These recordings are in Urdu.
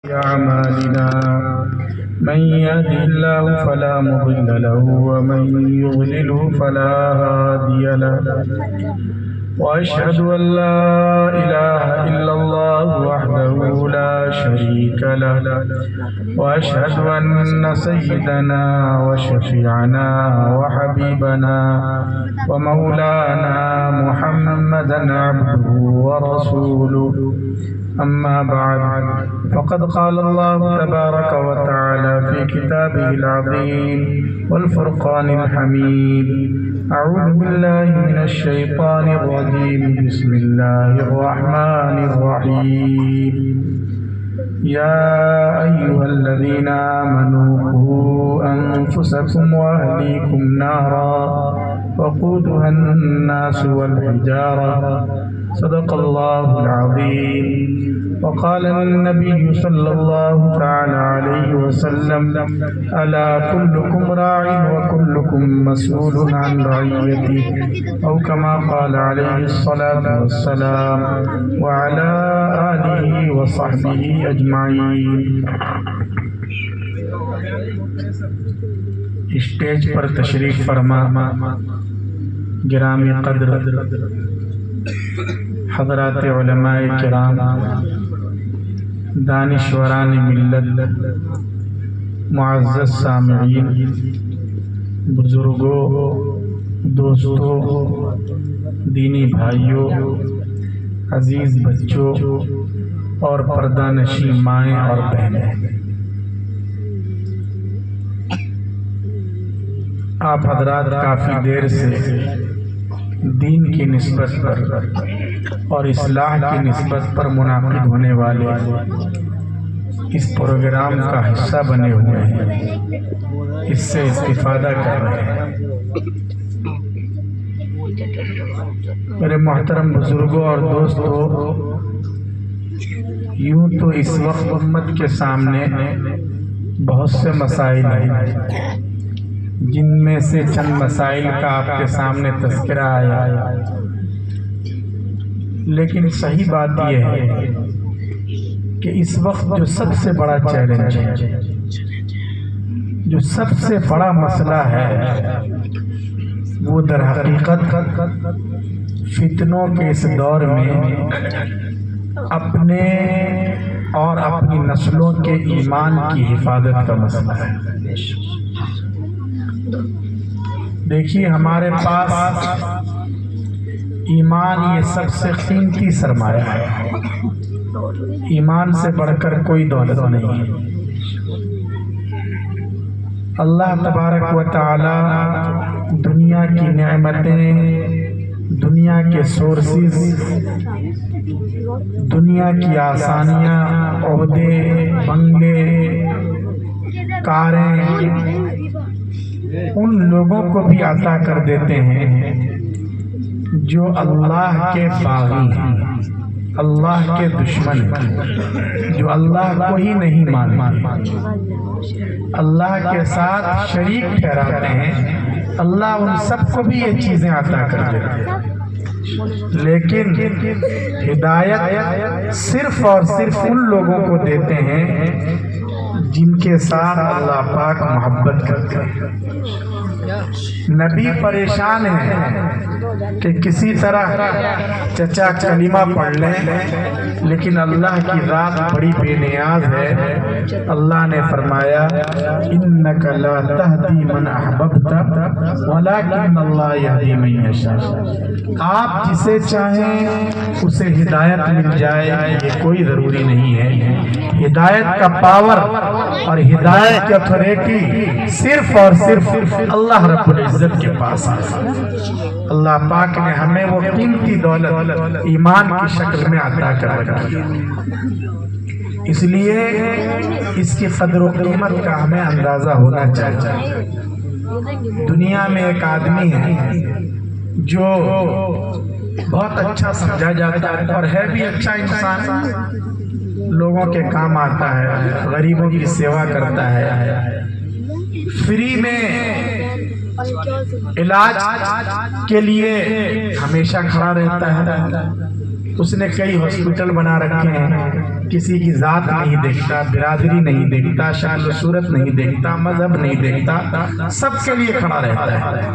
أعمالنا من يهده الله فلا مضل له ومن يضلله فلا هادي له وأشهد أن لا إله إلا الله وحده لا شريك له وأشهد أن سيدنا وشفيعنا وحبيبنا ومولانا محمدا عبده ورسوله أما بعد فقد قال الله تبارك وتعالى في كتابه العظيم والفرقان الحميد أعوذ بالله من الشيطان الرجيم بسم الله الرحمن الرحيم يا أيها الذين آمنوا قوا أنفسكم وأهليكم نارا وقودها الناس والحجارة صدق الله العظيم وقال النبي صلى الله تعالى عليه وسلم ألا كلكم راع وكلكم مسؤول عن رعيته أو كما قال عليه الصلاة والسلام وعلى آله وصحبه أجمعين. اسٹیج پر تشریف فرما گرامی قدر حضرات علماء کرام، دانشوران ملت، معزز سامعین، بزرگوں، دوستوں، دینی بھائیوں، عزیز بچوں اور پردہ نشین مائیں اور بہنیں، آپ حضرات کافی دیر سے دین کی نسبت پر اور اصلاح کی نسبت پر منعقد ہونے والے اس پروگرام کا حصہ بنے ہوئے ہیں، اس سے استفادہ کر رہے ہیں. میرے محترم بزرگوں اور دوستوں، یوں تو اس وقت امت کے سامنے بہت سے مسائل ہیں، جن میں سے چند مسائل کا آپ کے سامنے تذکرہ آیا، لیکن صحیح بات یہ ہے کہ اس وقت جو سب سے بڑا چیلنج ہے، جو سب سے بڑا مسئلہ ہے، وہ در حقیقت فتنوں کے اس دور میں اپنے اور اپنی نسلوں کے ایمان کی حفاظت کا مسئلہ ہے. دیکھیے، ہمارے پاس ایمان یہ سب سے قیمتی سرمایہ ہے. ایمان سے بڑھ کر کوئی دولت نہیں ہے. اللہ تبارک و تعالی دنیا کی نعمتیں، دنیا کے سورسز، دنیا کی آسانیاں، عہدے، بنگلے، کاریں ان لوگوں کو بھی عطا کر دیتے ہیں جو اللہ کے باغی ہیں، اللہ کے دشمن ہیں، جو اللہ کو ہی نہیں مانتے، اللہ کے ساتھ شریک ٹھہراتے ہیں. اللہ ان سب کو بھی یہ چیزیں عطا کر دیتے ہیں، لیکن ہدایت صرف اور صرف ان لوگوں کو دیتے ہیں جن کے ساتھ اللہ پاک محبت کرتے ہیں. نبی پریشان ہیں کہ کسی طرح چچا کلمہ پڑھ لیں، لیکن اللہ کی ذات بڑی بے نیاز ہے. اللہ نے فرمایا انک لا تہدی من احببت ولکن اللہ یہدی من یشاء. آپ جسے چاہیں اسے ہدایت مل جائے یہ کوئی ضروری نہیں ہے. ہدایت کا پاور اور ہدایت کی اتھارٹی صرف اور صرف اللہ رب العزت کے پاس ہے. اللہ پاک نے ہمیں وہ قیمتی دولت ایمان کی شکل میں عطا کر رکھی ہے. اس لیے اس کی قدر و قیمت کا ہمیں اندازہ ہونا چاہیے. دنیا میں ایک آدمی ہے جو بہت اچھا سمجھا جاتا ہے اور ہے بھی اچھا انسان، لوگوں کے کام آتا ہے، غریبوں کی سیوا کرتا ہے، فری میں علاج کے لیے ہمیشہ کھڑا رہتا ہے، اس نے کئی ہاسپٹل بنا رکھے ہیں، کسی کی ذات نہیں دیکھتا، برادری نہیں دیکھتا، شکل و صورت نہیں دیکھتا، مذہب نہیں دیکھتا، سب کے لیے کھڑا رہتا ہے۔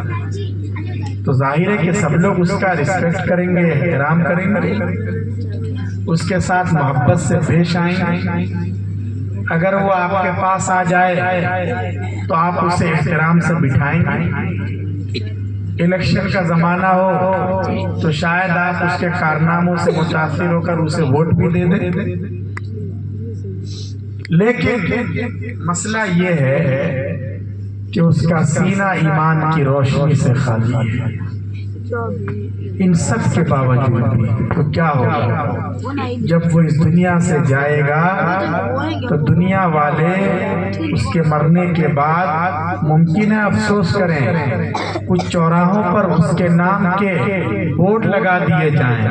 تو ظاہر ہے کہ سب لوگ اس کا ریسپیکٹ کریں گے، احترام کریں گے، اس کے ساتھ محبت سے پیش آئیں گے۔ اگر وہ آپ کے پاس آ جائے تو آپ اسے احترام سے بٹھائیں گے۔ الیکشن کا زمانہ ہو تو شاید آپ اس کے کارناموں سے متاثر ہو کر اسے ووٹ بھی دے دیں، لیکن مسئلہ یہ ہے کہ اس کا سینہ ایمان کی روشنی سے خالی ہے۔ ان سب کے باوجود بھی تو کیا ہوگا جب وہ اس دنیا سے جائے گا تو دنیا والے اس کے مرنے کے بعد ممکن ہے افسوس کریں، کچھ چوراہوں پر اس کے نام کے بورڈ لگا دیے جائیں،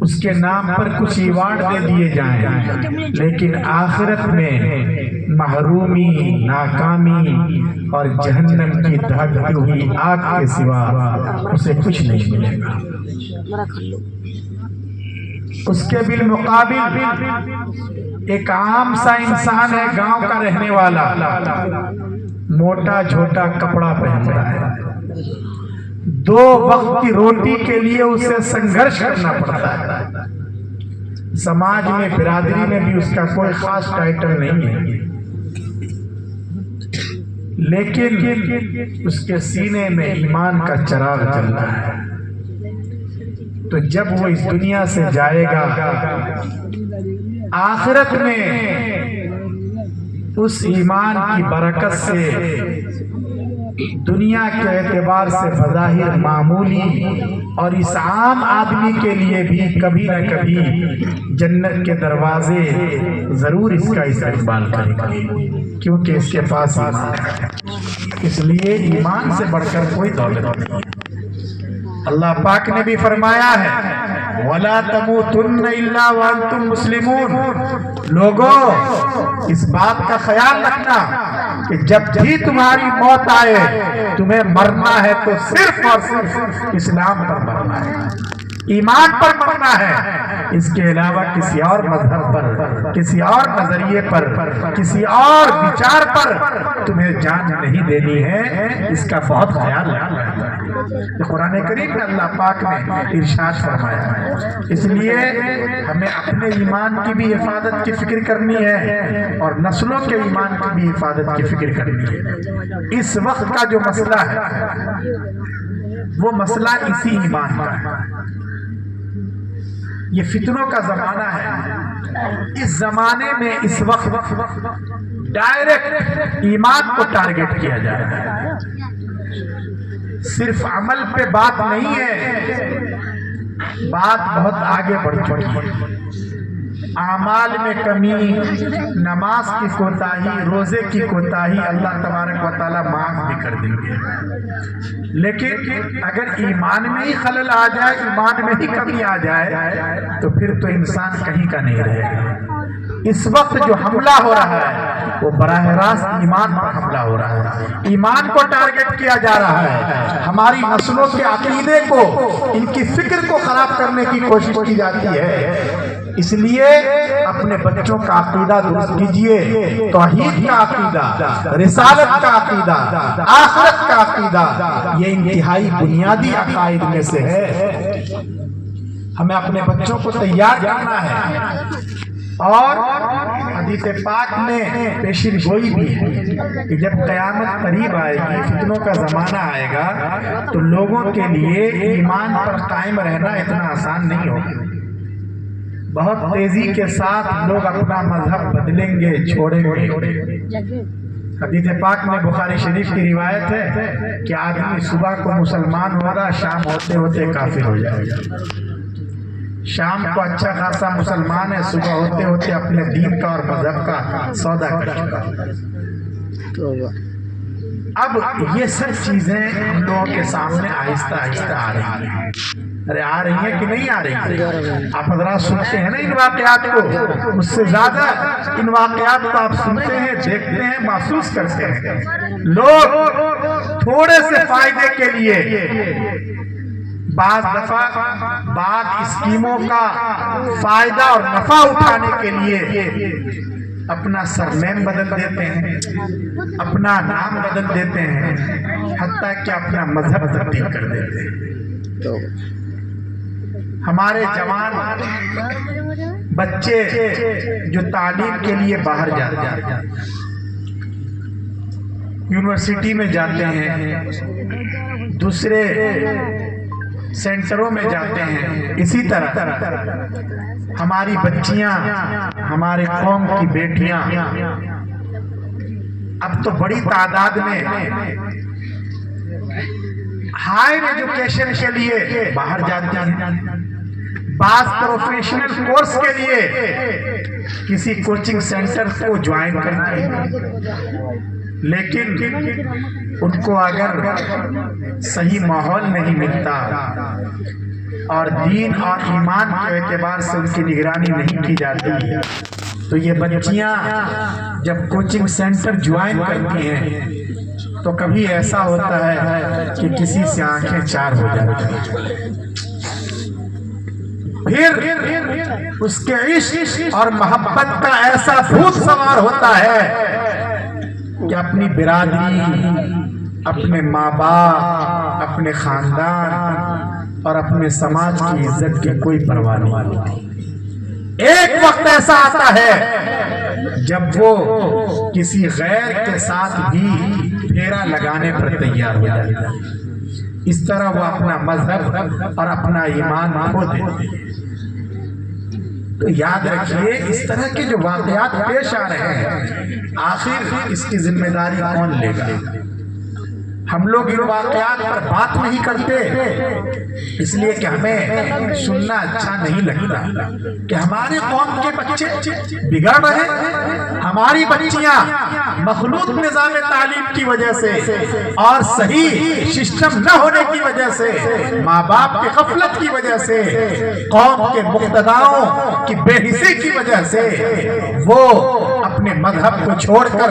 اس کے نام پر کچھ ایوارڈ دے دیے جائیں، لیکن آخرت میں محرومی، ناکامی اور جہنم کی دھڑکتی ہوئی آگ کے سوا اسے کچھ نہیں ملے گا۔ اس کے بالمقابل ایک عام سا انسان ہے، گاؤں کا رہنے والا، موٹا جھوٹا کپڑا پہنتا ہے، 2 وقت کی روٹی کے لیے اسے سنگھرش کرنا پڑتا ہے۔ سماج میں، برادری میں بھی اس کا کوئی خاص ٹائٹل نہیں ہے، لیکن اس کے سینے میں ایمان کا چراغ جل رہا ہے۔ تو جب وہ اس دنیا سے جائے گا، آخرت میں اس ایمان کی برکت سے دنیا کے اعتبار سے بظاہر معمولی اور اس عام آدمی کے لیے بھی کبھی نہ کبھی جنت کے دروازے ضرور اس کا استقبال کریں گے، کیونکہ اس کے پاس ایمان ہے۔ اس لیے ایمان سے بڑھ کر کوئی دولت نہیں ہے۔ اللہ پاک نے بھی فرمایا ہے وَلَا تَمُوتُنَّ إِلَّا وَأَنْتُمْ مُسْلِمُونَ، لوگوں اس بات کا خیال رکھنا کہ جب بھی تمہاری موت آئے تمہیں مرنا ہے تو صرف اور صرف اسلام پر مرنا ہے، ایمان پر مرنا ہے، اس کے علاوہ کسی اور مذہب پر، کسی اور نظریے پر، کسی اور وچار پر تمہیں جان نہیں دینی ہے۔ اس کا بہت خیال رکھنا ہے۔ قرآن کریم میں اللہ پاک نے ارشاد فرمایا ہے، اس لیے ہمیں اپنے ایمان کی بھی حفاظت کی فکر کرنی ہے اور نسلوں کے ایمان کی بھی حفاظت کی فکر کرنی ہے۔ اس وقت کا جو مسئلہ ہے وہ مسئلہ اسی ایمان کا ہے۔ یہ فتنوں کا زمانہ ہے، اس زمانے میں اس وقت ڈائریکٹ ایمان کو ٹارگٹ کیا جا رہا ہے، صرف عمل پہ بات نہیں ہے، بات بہت آگے بڑھ چکی ہے۔ اعمال میں کمی، نماز کی کوتاہی، روزے کی کوتاہی اللہ تبارک و تعالیٰ معاف بھی کر دیں گے، لیکن اگر ایمان میں ہی خلل آ جائے، ایمان میں ہی کمی آ جائے تو پھر تو انسان کہیں کا نہیں رہے گا۔ اس وقت جو حملہ ہو رہا ہے وہ براہ راست ایمان پر حملہ ہو رہا ہے، ایمان کو ٹارگٹ کیا جا رہا ہے، ہماری نسلوں کے عقیدے کو، ان کی فکر کو خراب کرنے کی کوشش کی جاتی ہے۔ اس لیے اپنے بچوں کا عقیدہ درست کیجئے، توحید کا عقیدہ، رسالت کا عقیدہ، آخرت کا عقیدہ، یہ انتہائی بنیادی عقائد میں سے ہے۔ ہمیں اپنے بچوں کو تیار کرنا ہے، اور حدیث پاک میں پیشین گوئی بھی ہے کہ جب قیامت قریب آئے گی، فتنوں کا زمانہ آئے گا تو لوگوں کے لیے ایمان پر قائم رہنا اتنا آسان نہیں ہوگا۔ بہت تیزی کے ساتھ لوگ اپنا مذہب بدلیں گے، چھوڑیں گے۔ حدیث پاک میں بخاری شریف کی روایت ہے کہ آدمی صبح کو مسلمان ہوگا، شام ہوتے ہوتے کافر ہو جائے گا۔ شام کو اچھا خاصا مسلمان ہے، صبح ہوتے ہوتے اپنے دین کا اور مذہب کا سودا کر چکا۔ اب یہ سب چیزیں ہم لوگوں کے سامنے آہستہ آہستہ آ رہی ہیں۔ ارے آ رہی ہیں کہ نہیں آ رہی ہیں؟ آپ حضرات سنتے ہیں نا ان واقعات کو، مجھ سے زیادہ ان واقعات کو آپ سنتے ہیں، دیکھتے ہیں، محسوس کرتے ہیں۔ لوگ تھوڑے سے فائدے کے لیے بعض دفعہ بعض اسکیموں کا فائدہ اور نفع اٹھانے کے لیے اپنا سرنیم بدل دیتے ہیں، اپنا نام بدل دیتے ہیں، حتیٰ کہ اپنا مذہب تبدیل کر دیتے ہیں۔ ہمارے جوان بچے جو تعلیم کے لیے باہر جاتے ہیں، یونیورسٹی میں جاتے ہیں، دوسرے سینٹروں میں جاتے ہیں، اسی طرح ہماری بچیاں، ہمارے قوم کی بیٹیاں اب تو بڑی تعداد میں ہائر ایجوکیشن کے لیے باہر جاتے ہیں، بعض پروفیشنل کورس کے لیے کسی کوچنگ سینٹر کو جوائن کرتے ہیں، لیکن ان کو اگر صحیح ماحول نہیں ملتا اور دین اور ایمان کے اعتبار سے ان کی نگرانی نہیں کی جاتی تو یہ بچیاں جب کوچنگ سینٹر جوائن کرتی ہیں تو کبھی ایسا ہوتا ہے کہ کسی سے آنکھیں چار ہو جاتی ہیں، پھر اس کے عشق اور محبت کا ایسا بھوت سوار ہوتا ہے کہ اپنی برادری، اپنے ماں باپ، اپنے خاندان اور اپنے سماج کی عزت کی کوئی پرواہ نہیں ہوتی۔ ایک وقت ایسا آتا ہے جب وہ کسی غیر کے ساتھ بھی پھیرا لگانے پر تیار ہو جاتا ہے، اس طرح وہ اپنا مذہب اور اپنا ایمان کھو دیتے ہیں۔ تو یاد رکھیے اس طرح کے جو واقعات پیش آ رہے ہیں، آخر اس کی ذمہ داری کون لے گا؟ ہم لوگ ان واقعات پر بات نہیں کرتے اس لیے کہ ہمیں سننا اچھا نہیں لگتا کہ ہمارے قوم کے بچے بگڑ رہے ہیں، ہماری بچیاں مخلوط نظام تعلیم کی وجہ سے اور صحیح سسٹم نہ ہونے کی وجہ سے، ماں باپ کے غفلت کی وجہ سے، قوم کے مقتداؤں کی بے حسی کی وجہ سے وہ اپنے مذہب کو چھوڑ کر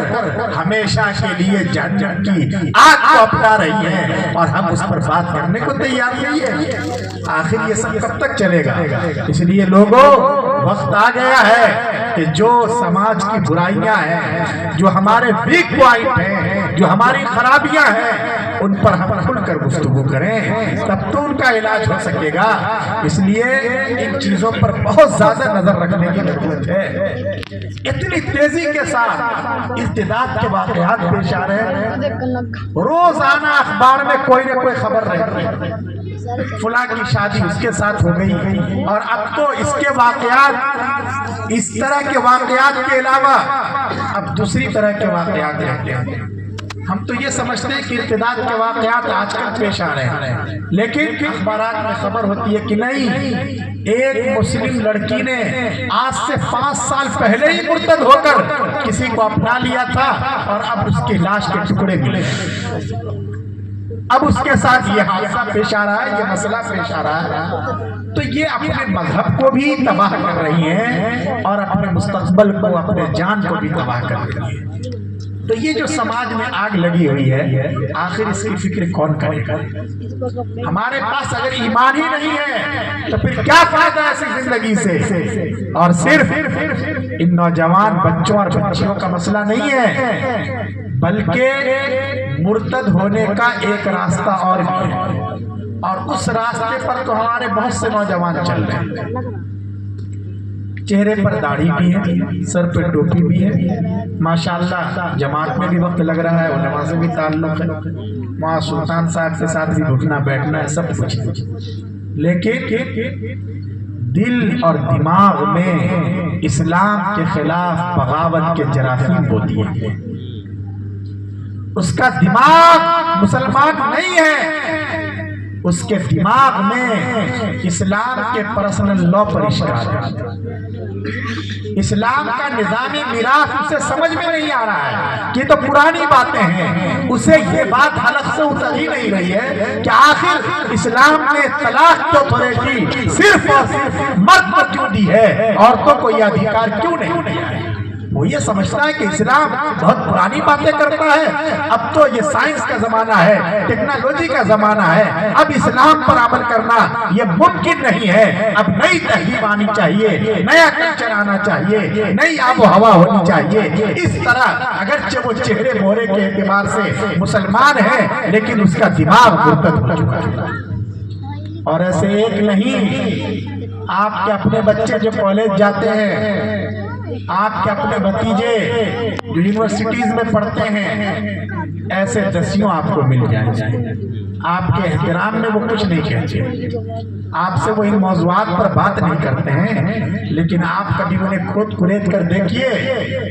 ہمیشہ کے لیے جہنم کی آگ کو اپنا رہی ہے اور ہم اس پر بات کرنے کو تیار نہیں ہے۔ آخر یہ سب کب تک چلے گا؟ اس لیے لوگوں، وقت آ گیا ہے کہ جو سماج کی برائیاں ہیں، جو ہمارے ویک پوائنٹ ہیں، جو ہماری خرابیاں ہیں، ان پر ہم کھل کر گفتگو کریں، تب تو ان کا علاج ہو سکے گا۔ اس لیے ان چیزوں پر بہت زیادہ نظر رکھنے کی ضرورت ہے۔ اتنی تیزی کے ساتھ ارتداد کے واقعات پیش آ رہے ہیں، روزانہ اخبار میں کوئی نہ کوئی خبر رہتی ہے، فلاں کی شادی اس کے ساتھ ہو گئی، اور اب تو اس کے واقعات، اس طرح کے واقعات کے علاوہ اب دوسری طرح کے واقعات رہتے ہیں۔ ہم تو یہ سمجھتے ہیں کہ ارتداد کے واقعات آج کل پیش آ رہے ہیں، لیکن اخبارات میں خبر ہوتی ہے کہ نہیں، ایک مسلم لڑکی نے آج سے 5 سال پہلے ہی مرتد ہو کر کسی کو اپنا لیا تھا اور اب اس کی لاش کے ٹکڑے ملے، اب اس کے ساتھ یہ حادثہ پیش آ رہا ہے، یہ مسئلہ پیش آ رہا ہے۔ تو یہ اپنے مذہب کو بھی تباہ کر رہی ہیں اور اپنے مستقبل کو، اپنے جان کو بھی تباہ کر رہی ہیں۔ تو یہ جو سماج میں آگ لگی ہوئی ہے، آخر اس کی فکر کون کرے گا؟ ہمارے پاس اگر ایمان ہی نہیں ہے تو پھر کیا فائدہ ایسی زندگی سے؟ اور صرف ان نوجوان بچوں اور بچیوں کا مسئلہ نہیں ہے، بلکہ مرتد ہونے کا ایک راستہ اور بھی ہے، اور اس راستے پر تو ہمارے بہت سے نوجوان چل رہے ہیں۔ چہرے پر داڑھی بھی ہے، سر پہ ٹوپی بھی ہے، ماشاءاللہ جماعت میں بھی وقت لگ رہا ہے، علماء سے بھی تعلق ہے، وہاں سلطان صاحب کے ساتھ بھی اٹھنا بیٹھنا ہے، سب کچھ، لیکن دل اور دماغ میں اسلام کے خلاف بغاوت کے جراثیم ہوتی ہیں۔ اس کا دماغ مسلمان نہیں ہے، اس کے دماغ میں اسلام کے پرسنل لا پر اشکال ہے، اسلام کا نظامی میراث اسے سمجھ میں نہیں آ رہا ہے، یہ تو پرانی باتیں ہیں، اسے یہ بات حلق سے اتر ہی نہیں رہی ہے کہ آخر اسلام نے طلاق تو پڑے صرف اور صرف مرد کو کیوں دی ہے، عورتوں کو یہ ادھیکار کیوں نہیں دیا ہے؟ وہ یہ سمجھتا ہے کہ اسلام بہت پرانی باتیں کرتا ہے، اب تو یہ سائنس کا زمانہ ہے، ٹیکنالوجی کا زمانہ ہے، اب اسلام پر عمل کرنا یہ ممکن نہیں ہے، اب نئی تہذیب آنی چاہیے، نیا کلچر آنا چاہیے، نئی آب و ہوا ہونی چاہیے۔ اس طرح اگرچہ وہ چہرے مہرے کے اعتبار سے مسلمان ہے لیکن اس کا دماغ مرتد ہو چکا ہے۔ اور ایسے ایک نہیں، آپ کے اپنے بچے جو کالج جاتے ہیں، آپ کے اپنے بھتیجے جو یونیورسٹیز میں پڑھتے ہیں، ایسے دسیوں آپ کو مل جائیں گے۔ آپ کے احترام میں وہ کچھ نہیں کہتے، آپ سے وہ ان موضوعات پر بات نہیں کرتے ہیں، لیکن آپ کبھی انہیں کھود کھرید کر دیکھیے،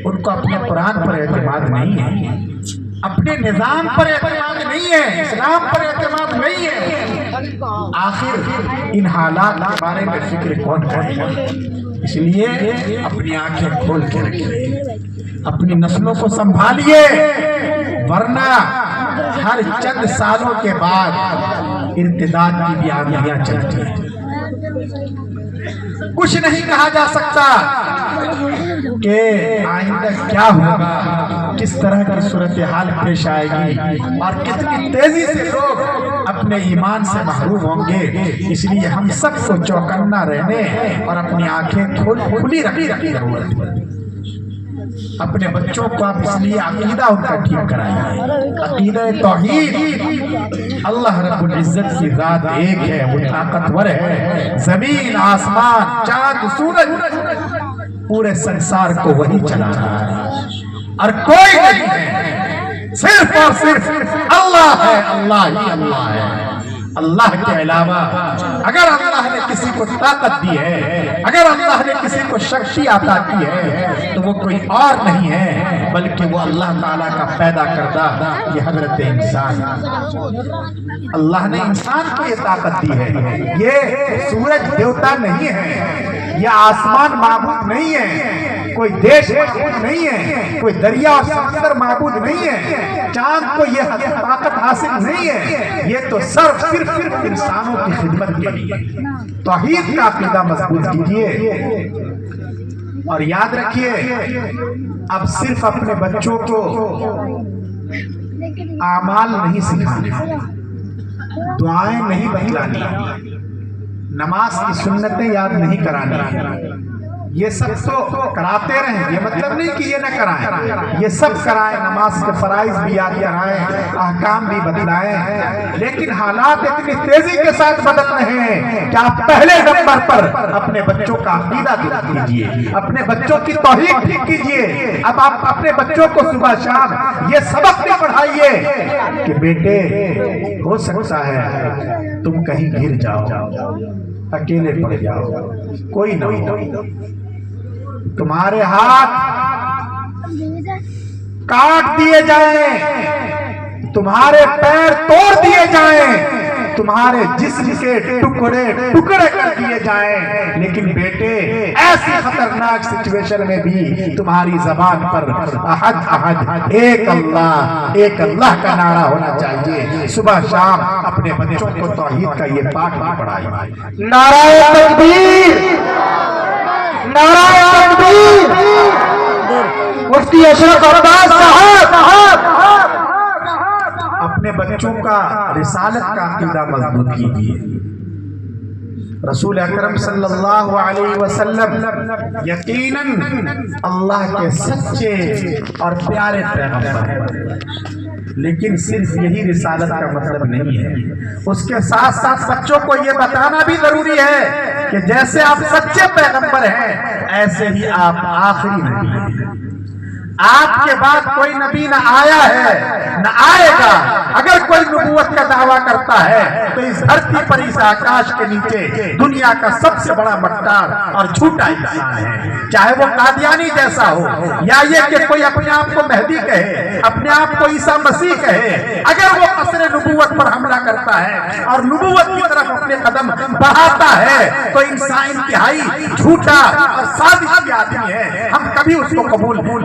ان کو اپنے قرآن پر اعتماد نہیں ہے، اپنے نظام پر اعتماد نہیں ہے، اسلام پر اعتماد نہیں ہے۔ آخر ان حالات کے بارے میں فکر کون کرے گا؟ اس لیے اپنی آنکھیں کھول کے رکھیے، اپنی نسلوں کو سنبھالیے، ورنہ ہر چند سالوں کے بعد ارتداد کی بھی آندیاں چلتی ہیں۔ کچھ نہیں کہا جا سکتا کہ آئندہ کیا ہوگا، کس طرح کی صورتحال پیش آئے گی اور کتنی تیزی سے لوگ اپنے ایمان سے محروم ہوں گے۔ اس لیے ہم سب کو چوکنا رہنے اور اپنی آنکھیں کھلی رکھنے ضرورت ہے۔ اپنے بچوں کو آپ اس لیے عقیدہ ان کا ٹھیک کرائیں، عقیدہ توحید۔ اللہ رب العزت کی ذات ایک ہے، وہ طاقتور ہے، زمین آسمان چاند سورج پورے سنسار کو وہی چلا رہا ہے، اور کوئی نہیں ہے، صرف اور صرف اللہ ہے، اللہ ہی اللہ ہے۔ اللہ کے علاوہ اگر اللہ نے کسی کو طاقت دی ہے، اگر اللہ نے کسی کو شکتی عطا کی ہے، تو وہ کوئی اور نہیں ہے بلکہ وہ اللہ تعالیٰ کا پیدا کردہ یہ حضرت انسان۔ اللہ نے انسان کو یہ طاقت دی ہے، یہ سورج دیوتا نہیں ہے، یہ آسمان معبود نہیں ہے، کوئی دیش معبود نہیں ہے، کوئی دریا اور سمندر معبود نہیں ہے، چاند کو یہ طاقت حاصل نہیں ہے، یہ تو صرف انسانوں کی خدمت کے لیے۔ توحید کا عقیدہ مضبوط کیجیے اور یاد رکھیے، اب صرف اپنے بچوں کو اعمال نہیں سکھانے، دعائیں نہیں بتلانی، نماز کی سنتیں یاد نہیں کرانی، یہ سب تو کراتے رہیں، یہ مطلب نہیں کہ یہ نہ کرائیں، یہ سب کرائیں، نماز کے فرائض بھی یاد کرائیں، احکام بھی بتلائیں، لیکن حالات اتنی تیزی کے ساتھ بدل رہے ہیں کہ آپ پہلے نمبر پر اپنے بچوں کا عقیدہ درست کیجیے، اپنے بچوں کی توحید ٹھیک کیجیے۔ اب آپ اپنے بچوں کو صبح شام یہ سبق بھی پڑھائیے کہ بیٹے ہو سکتا ہے تم کہیں گر جاؤ، اکیلے پڑ جاؤ، کوئی نہ ہو، تمہارے ہاتھ کاٹ دیے جائیں، تمہارے پیر توڑ دیے جائیں، تمہارے جسم کے ٹکڑے ٹکڑے کر دیے جائیں، لیکن بیٹے ایسی خطرناک سچویشن میں بھی تمہاری زبان پر احد احد ایک اللہ کا نعرہ ہونا چاہیے۔ صبح شام اپنے بچوں کو توحید کا یہ پاٹ بھی پڑھائیں۔ نعرہ تکبیر، نعرہ تکبیر، مفتی اشرف عباس صاحب اپنے بچوں کا رسالت کا عقیدہ مضبوط کیجیے۔ رسول اکرم صلی اللہ علیہ وسلم یقیناً اللہ کے سچے اور پیارے پیغمبر ہیں، لیکن صرف یہی رسالت کا مطلب نہیں ہے، اس کے ساتھ ساتھ بچوں کو یہ بتانا بھی ضروری ہے کہ جیسے آپ سچے پیغمبر ہیں ایسے ہی آپ آخری نبی ہیں۔ آپ کے بعد کوئی نبی نہ آیا ہے نہ آئے گا۔ اگر کوئی نبوت کا دعویٰ کرتا ہے تو اس دھرتی پر اس آکاش کے نیچے دنیا کا سب سے بڑا مکار اور جھوٹا انسان ہے، چاہے وہ قادیانی جیسا ہو یا یہ کہ کوئی اپنے آپ کو مہدی کہے، اپنے آپ کو عیسیٰ مسیح کہے۔ اگر وہ قصر نبوت پر حملہ کرتا ہے اور نبوت کی طرف اپنے قدم بڑھاتا ہے تو انسان انتہائی جھوٹا اور سازشی آدمی ہے، ہم کبھی اس کو قبول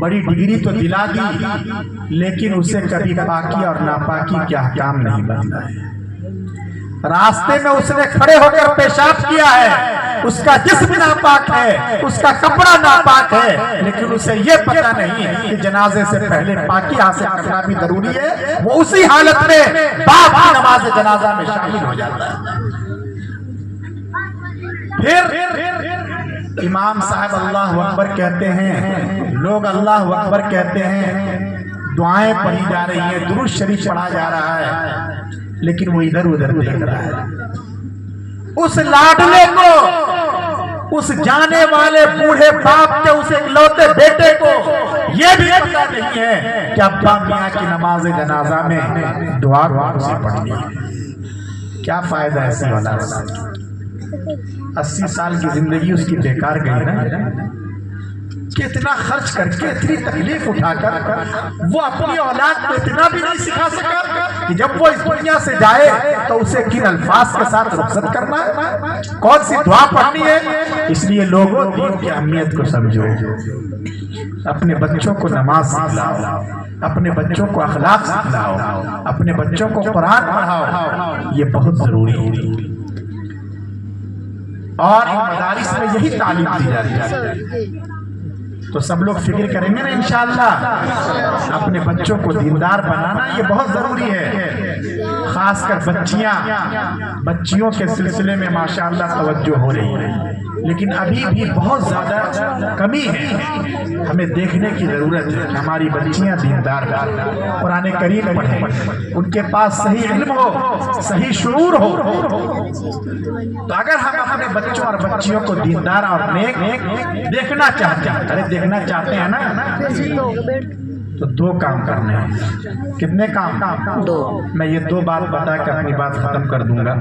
بڑی ڈگری تو دلا دی لیکن اسے کبھی پاکی اور ناپاکی کے احکام نہیں بدلا ہے۔ راستے میں اس نے کھڑے ہو کر پیشاب کیا ہے، اس کا جسم ناپاک ہے، اس کا کپڑا ناپاک ہے، لیکن اسے یہ پتہ نہیں کہ جنازے سے پہلے پاکی حاصل کرنا بھی ضروری ہے۔ وہ اسی حالت میں باپ کی نماز جنازہ میں شامل ہو جاتا ہے۔ پھر امام صاحب اللہ اکبر کہتے ہیں، لوگ اللہ اکبر کہتے ہیں، دعائیں پڑھی جا رہی ہیں، درود شریف پڑھا جا رہا ہے، لیکن وہ ادھر ادھر دیکھ رہا ہے۔ اس لاڈلے کو، اس جانے والے بوڑھے باپ کے اس اکلوتے بیٹے کو یہ بھی پتہ نہیں ہے کہ ابا میاں کی نماز جنازہ میں دعا کون سی پڑھنی ہے۔ کیا فائدہ ایسی اولاد سے؟ 80 سال کی زندگی اس کی بیکار گئی نا، کہ اتنا خرچ کر کے اتنی تکلیف اٹھا کر وہ اپنی اولاد کو اتنا بھی نہیں سکھا سکا کہ جب وہ اس دنیا سے جائے تو اسے کن الفاظ کے ساتھ رخصت کرنا ہے، کون سی دعا پڑھنی ہے۔ اس لیے لوگوں دین کی اہمیت کو سمجھو، اپنے بچوں کو نماز سکھلاؤ، اپنے بچوں کو اخلاق سکھلاؤ، اپنے بچوں کو قرآن پڑھاؤ، یہ بہت ضروری ہے۔ اور ان مدارس میں یہی تعلیم دی جاتی ہے، تو سب لوگ فکر کریں گے نا انشاءاللہ۔ اپنے بچوں کو دیندار بنانا یہ بہت ضروری ہے، خاص کر بچیوں کے سلسلے میں ماشاءاللہ توجہ ہو رہی ہے، لیکن ابھی بھی بہت زیادہ کمی ہے۔ ہمیں دیکھنے کی ضرورت ہے کہ ہماری بچیاں دیندار قرآن کریم پڑھیں، ان کے پاس صحیح علم ہو، صحیح شعور ہو۔ تو اگر ہم اپنے بچوں اور بچیوں کو دیندار اور نیک دیکھنا چاہتے ہیں، دیکھنا چاہتے ہیں نا، تو 2 کام کرنے ہیں۔ کتنے کام؟ 2۔ میں یہ 2 بات بتا کر اپنی بات ختم کر دوں گا،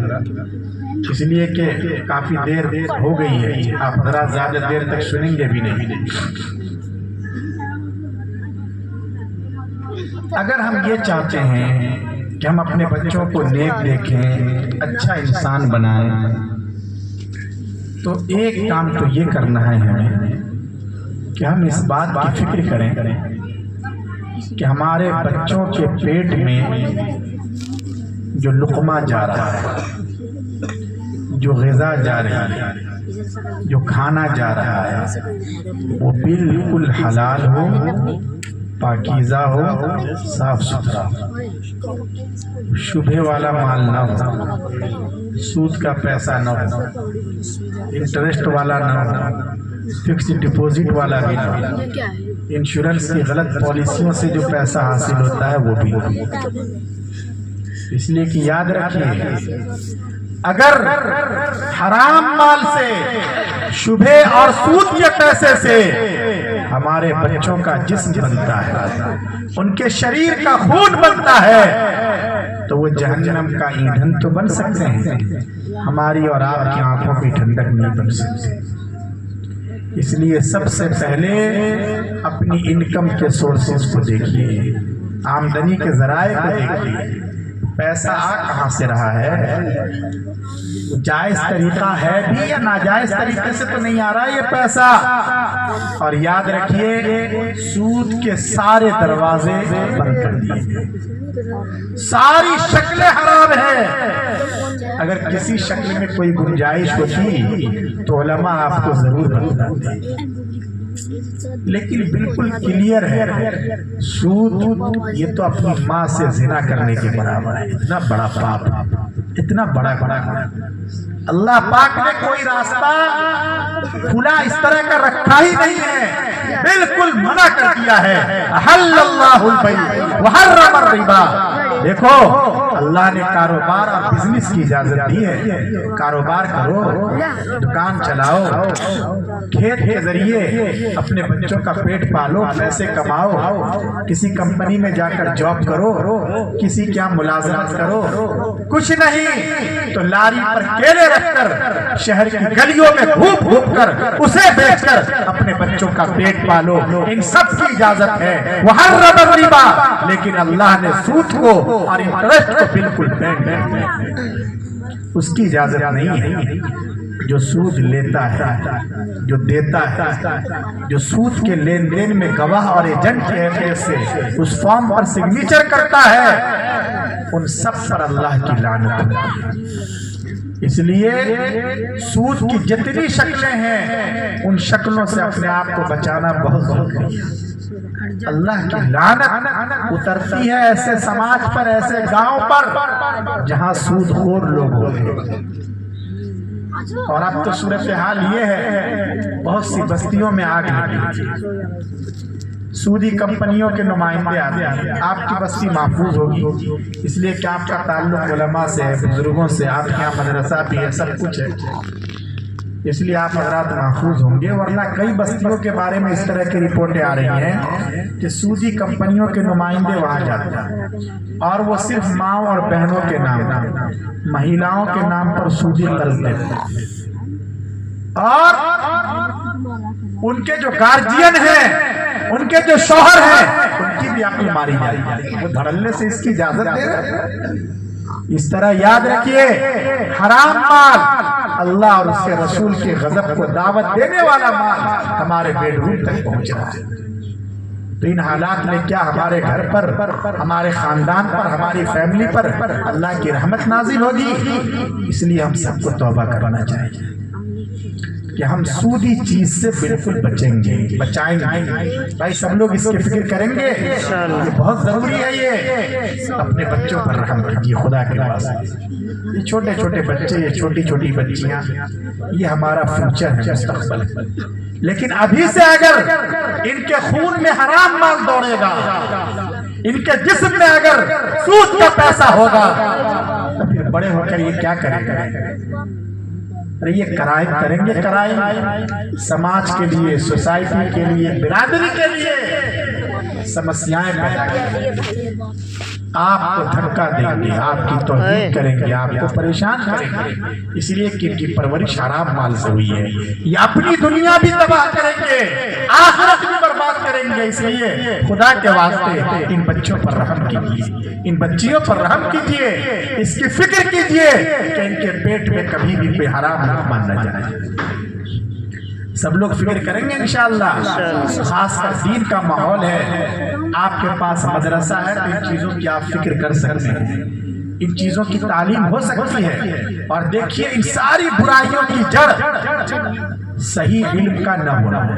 اس لیے کہ کافی دیر ہو گئی ہے، آپ حضرات زیادہ دیر تک سنیں گے بھی نہیں۔ اگر ہم یہ چاہتے ہیں کہ ہم اپنے بچوں کو نیک دیکھیں، اچھا انسان بنائیں، تو ایک کام تو یہ کرنا ہے ہمیں کہ ہم اس بات کی فکر کریں کہ ہمارے بچوں کے پیٹ میں جو لقمہ جا رہا ہے، جو غذا جا رہی ہے، جو کھانا جا رہا ہے، وہ بالکل حلال ہو، پاکیزہ ہو، صاف ستھرا ہو، شبہ والا مال نہ ہو، سود کا پیسہ نہ ہو، انٹرسٹ والا نہ ہو، فکس ڈپوزٹ والا بھی نہ ہو، انشورنس کی غلط پالیسیوں سے جو پیسہ حاصل ہوتا ہے وہ بھی ہو۔ اس لیے کہ یاد رکھیے، اگر حرام مال سے، شبہ اور سود کے پیسے سے ہمارے بچوں کا جسم بنتا ہے، ان کے شریر کا خون بنتا ہے، تو وہ جہنم کا ایندھن تو بن سکتے ہیں، ہماری اور آپ کی آنکھوں کی ٹھنڈک نہیں بن سکتے۔ اس لیے سب سے پہلے اپنی انکم کے سورسز کو دیکھیے، آمدنی کے ذرائع کو دیکھیے، پیسہ آ کہاں سے رہا ہے، جائز طریقہ ہے بھی یا ناجائز طریقے سے تو نہیں آ رہا یہ پیسہ۔ اور یاد رکھیے، سود کے سارے دروازے بند کر دیے، ساری شکلیں حرام ہیں۔ اگر کسی شکل میں کوئی گنجائش ہوتی تو علماء آپ کو ضرور بتاتے، لیکن بالکل کلیئر ہے، سود یہ تو اپنی ماں سے زنا کرنے کے برابر ہے۔ اتنا بڑا پاپ، اتنا بڑا اللہ پاک نے کوئی راستہ کھلا اس طرح کا رکھا ہی نہیں ہے، بالکل منع کر دیا ہے۔ احل اللہ البیع وحرم الربا۔ دیکھو، اللہ نے کاروبار اور بزنس کی اجازت دی ہے، کاروبار کرو، دکان چلاؤ، کھیت کے ذریعے اپنے بچوں کا پیٹ پالو، پیسے کماؤ، کسی کمپنی میں جا کر جاب کرو، کسی کیا ملازمت کرو، کچھ نہیں تو لاری پر کیلے رکھ کر شہر کی گلیوں میں گھوم گھوم کر اسے بیچ کر اپنے بچوں کا پیٹ پالو، ان سب کی اجازت ہے۔ وحرم الربا، لیکن اللہ نے سود کو اور انٹرسٹ کو بالکل بین کر دیا، اس کی اجازت نہیں ہے۔ جو سود لیتا ہے، جو دیتا ہے، جو سود کے لین دین میں گواہ اور ایجنٹ کی حیثیت سے اس فارم پر سگنیچر کرتا ہے، ان سب پر اللہ کی لعنت ہوتی ہے۔ اس لیے سود کی جتنی شکلیں ہیں ان شکلوں سے اپنے آپ کو بچانا بہت ضروری ہے۔ اللہ کی لعنت اترتی ہے ایسے سماج پر، ایسے گاؤں پر جہاں سود خور لوگ ہوتے ہیں۔ اور اب تو صورتحال یہ ہے، بہت سی بستیوں میں آگ لگی، سودی کمپنیوں کے نمائندے آتے ہیں۔ آپ کی بستی محفوظ ہوگی اس لیے کہ آپ کا تعلق علماء سے ہے، بزرگوں سے، آپ کے یہاں مدرسہ بھی ہے، سب کچھ ہے، اس لیے آپ حضرات محفوظ ہوں گے۔ ورنہ کئی بستیوں کے بارے میں اس طرح کی رپورٹیں آ رہی ہیں کہ سودی کمپنیوں کے نمائندے وہاں جاتے ہیں اور وہ صرف ماؤں اور بہنوں کے نام، مہیلاؤں کے نام پر سودی قرض دیتے ہیں، اور ان کے جو گارجین ہیں، ان کے جو شوہر ہیں، ان کی بھی عقل ماری جائے گی۔ وہ دھڑلے سے اس کی اجازت دے رہے ہیں۔ اس طرح یاد رکھیے، حرام مال اللہ اور اس کے رسول کے غضب کو دعوت دینے والا مال ہمارے بیڈ روم تک پہنچ رہا ہے۔ تو ان حالات میں کیا ہمارے گھر پر، ہمارے خاندان پر، ہماری فیملی پر اللہ کی رحمت نازل ہوگی؟ اس لیے ہم سب کو توبہ کرنا چاہیے کہ ہم سودی چیز سے بالکل بچیں گے، بچائیں گے۔ بھائی سب لوگ اس کی فکر کریں گے، یہ بہت ضروری ہے۔ یہ اپنے بچوں پر رحم کیجیے خدا کے واسطے۔ یہ چھوٹے چھوٹے بچے، یہ چھوٹی چھوٹی بچیاں، یہ ہمارا فیوچر ہے، مستقبل ہے۔ لیکن ابھی سے اگر ان کے خون میں حرام مال دوڑے گا، ان کے جسم میں اگر سود کا پیسہ ہوگا، تو پھر بڑے ہو کر یہ کیا کریں گے؟ یہ کرائم کریں گے، کرائم سماج کے لیے، سوسائٹی کے لیے، برادری کے لیے سمسیائیں پیدا کریں گے، آپ کو دھکا دیں گے، آپ کی توہین کریں گے، آپ کو پریشان کریں گے۔ اس لیے کہ ان کی پرورش حرام مال سے ہوئی ہے، یہ اپنی دنیا بھی تباہ کریں گے، آخرت بھی برباد کریں گے۔ اس لیے خدا کے واسطے ان بچوں پر رحم کیجیے، ان بچیوں پر رحم کیجیے، اس کی فکر کیجیے کہ ان کے پیٹ میں کبھی بھی کوئی حرام لقمہ نہ جائے۔ سب لوگ فکر کریں گے انشاءاللہ۔ خاص کر دین کا ماحول ہے، آپ کے پاس مدرسہ ہے تو ان چیزوں کی آپ فکر کر سکتے ہیں، ان چیزوں کی تعلیم ہو سکتی ہے۔ اور دیکھیے ان ساری برائیوں کی جڑ صحیح علم کا نہ ہونا ہے۔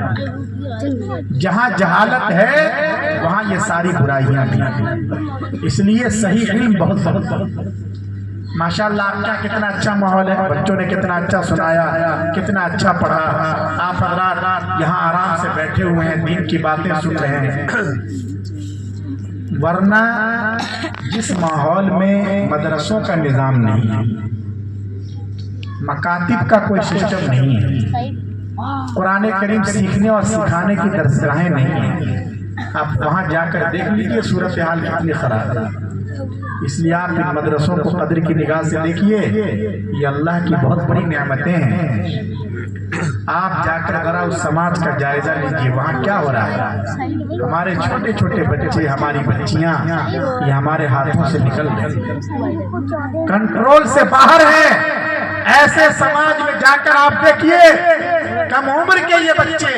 جہاں جہالت ہے وہاں یہ ساری برائیاں بھی ہیں۔ اس لیے صحیح علم بہت ضروری ہے۔ ماشاءاللہ آپ کا کتنا اچھا ماحول ہے، بچوں نے کتنا اچھا سنایا، کتنا اچھا پڑھا، آپ حضرات یہاں آرام سے بیٹھے ہوئے ہیں، دین کی باتیں سن رہے ہیں۔ ورنہ جس ماحول میں مدرسوں کا نظام نہیں ہے، مکاتب کا کوئی سسٹم نہیں ہے، قرآن کریم سیکھنے اور سکھانے کی درسگاہیں نہیں ہیں، آپ وہاں جا کر دیکھ لیجیے صورتحال کتنی خراب ہے۔ اس لیے آپ ان مدرسوں کو قدر کی نگاہ سے دیکھیے، یہ اللہ کی بہت بڑی نعمتیں ہیں۔ آپ جا کر ذرا اس سماج کا جائزہ لیجیے، وہاں کیا ہو رہا ہے۔ ہمارے چھوٹے چھوٹے بچے، ہماری بچیاں یہ ہمارے ہاتھوں سے نکل رہے ہیں، کنٹرول سے باہر ہیں۔ ایسے سماج میں جا کر آپ دیکھیے، کم عمر کے یہ بچے،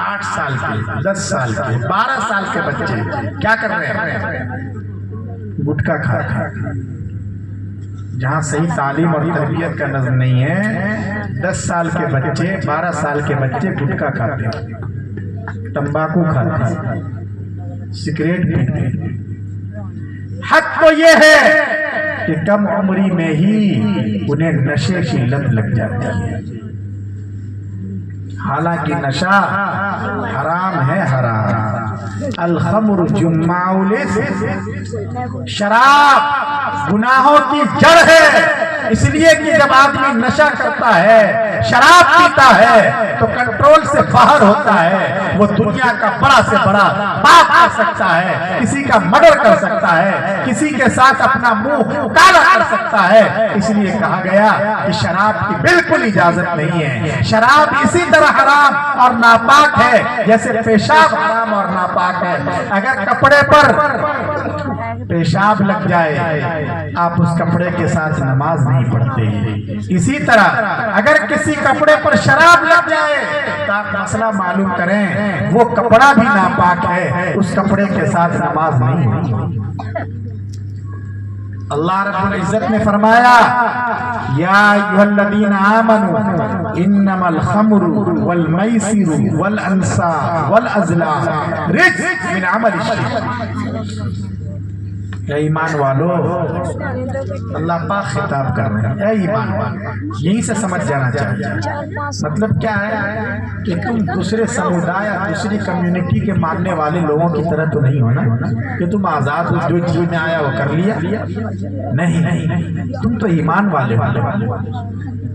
8 سال کے، 10 سال کے، 12 سال کے بچے کیا کر رہے ہیں؟ گٹکا کھا کھا۔ جہاں صحیح تعلیم اور تربیت کا نظم نہیں ہے، 10 سال کے بچے، 12 سال کے بچے گٹکا کھاتے ہیں، تمباکو کھاتے ہیں، سگریٹ پیتے ہیں۔ حق تو یہ ہے کہ کم عمری میں ہی انہیں نشے کی لت لگ جاتی ہے، حالانکہ نشہ حرام ہے، حرام۔ الخمر جماع الإثم، شراب گناہوں کی جڑ ہے۔ اس لیے کہ جب آدمی نشہ کرتا ہے، شراب پیتا ہے، تو کنٹرول سے باہر ہوتا ہے۔ وہ دنیا کا بڑا سے بڑا پاپ کر سکتا ہے، کسی کا مرڈر کر سکتا ہے، کسی کے ساتھ اپنا منہ کالا کر سکتا ہے۔ اس لیے کہا گیا کہ شراب کی بالکل اجازت نہیں ہے۔ شراب اسی طرح حرام اور ناپاک ہے جیسے پیشاب حرام اور ناپاک ہے۔ اگر کپڑے پر پیشاب لگ جائے آپ اس کپڑے کے ساتھ نماز نہیں پڑھتے. اسی طرح اگر کسی کپڑے پر شراب لگ جائے تو آپ مسئلہ معلوم کریں وہ کپڑا بھی ناپاک ہے, اس کپڑے کے ساتھ نماز نہیں ہوگی. اللہ رب العزت نے فرمایا یا ایھا الذین آمنوا انما الخمر والمیسر والانصاب والازلام رجس من عمل الشیطان. اے ایمان والو, اللہ پاک خطاب کر رہے ہیں, اے ایمان والو, یہیں سے سمجھ جانا چاہیے. مطلب کیا ہے کہ تم دوسرے سمودائے یا دوسری کمیونٹی کے ماننے والے لوگوں کی طرح تو نہیں ہونا کہ تم آزاد ہو, جو چیز میں آیا وہ کر لیا. نہیں, تم تو ایمان والے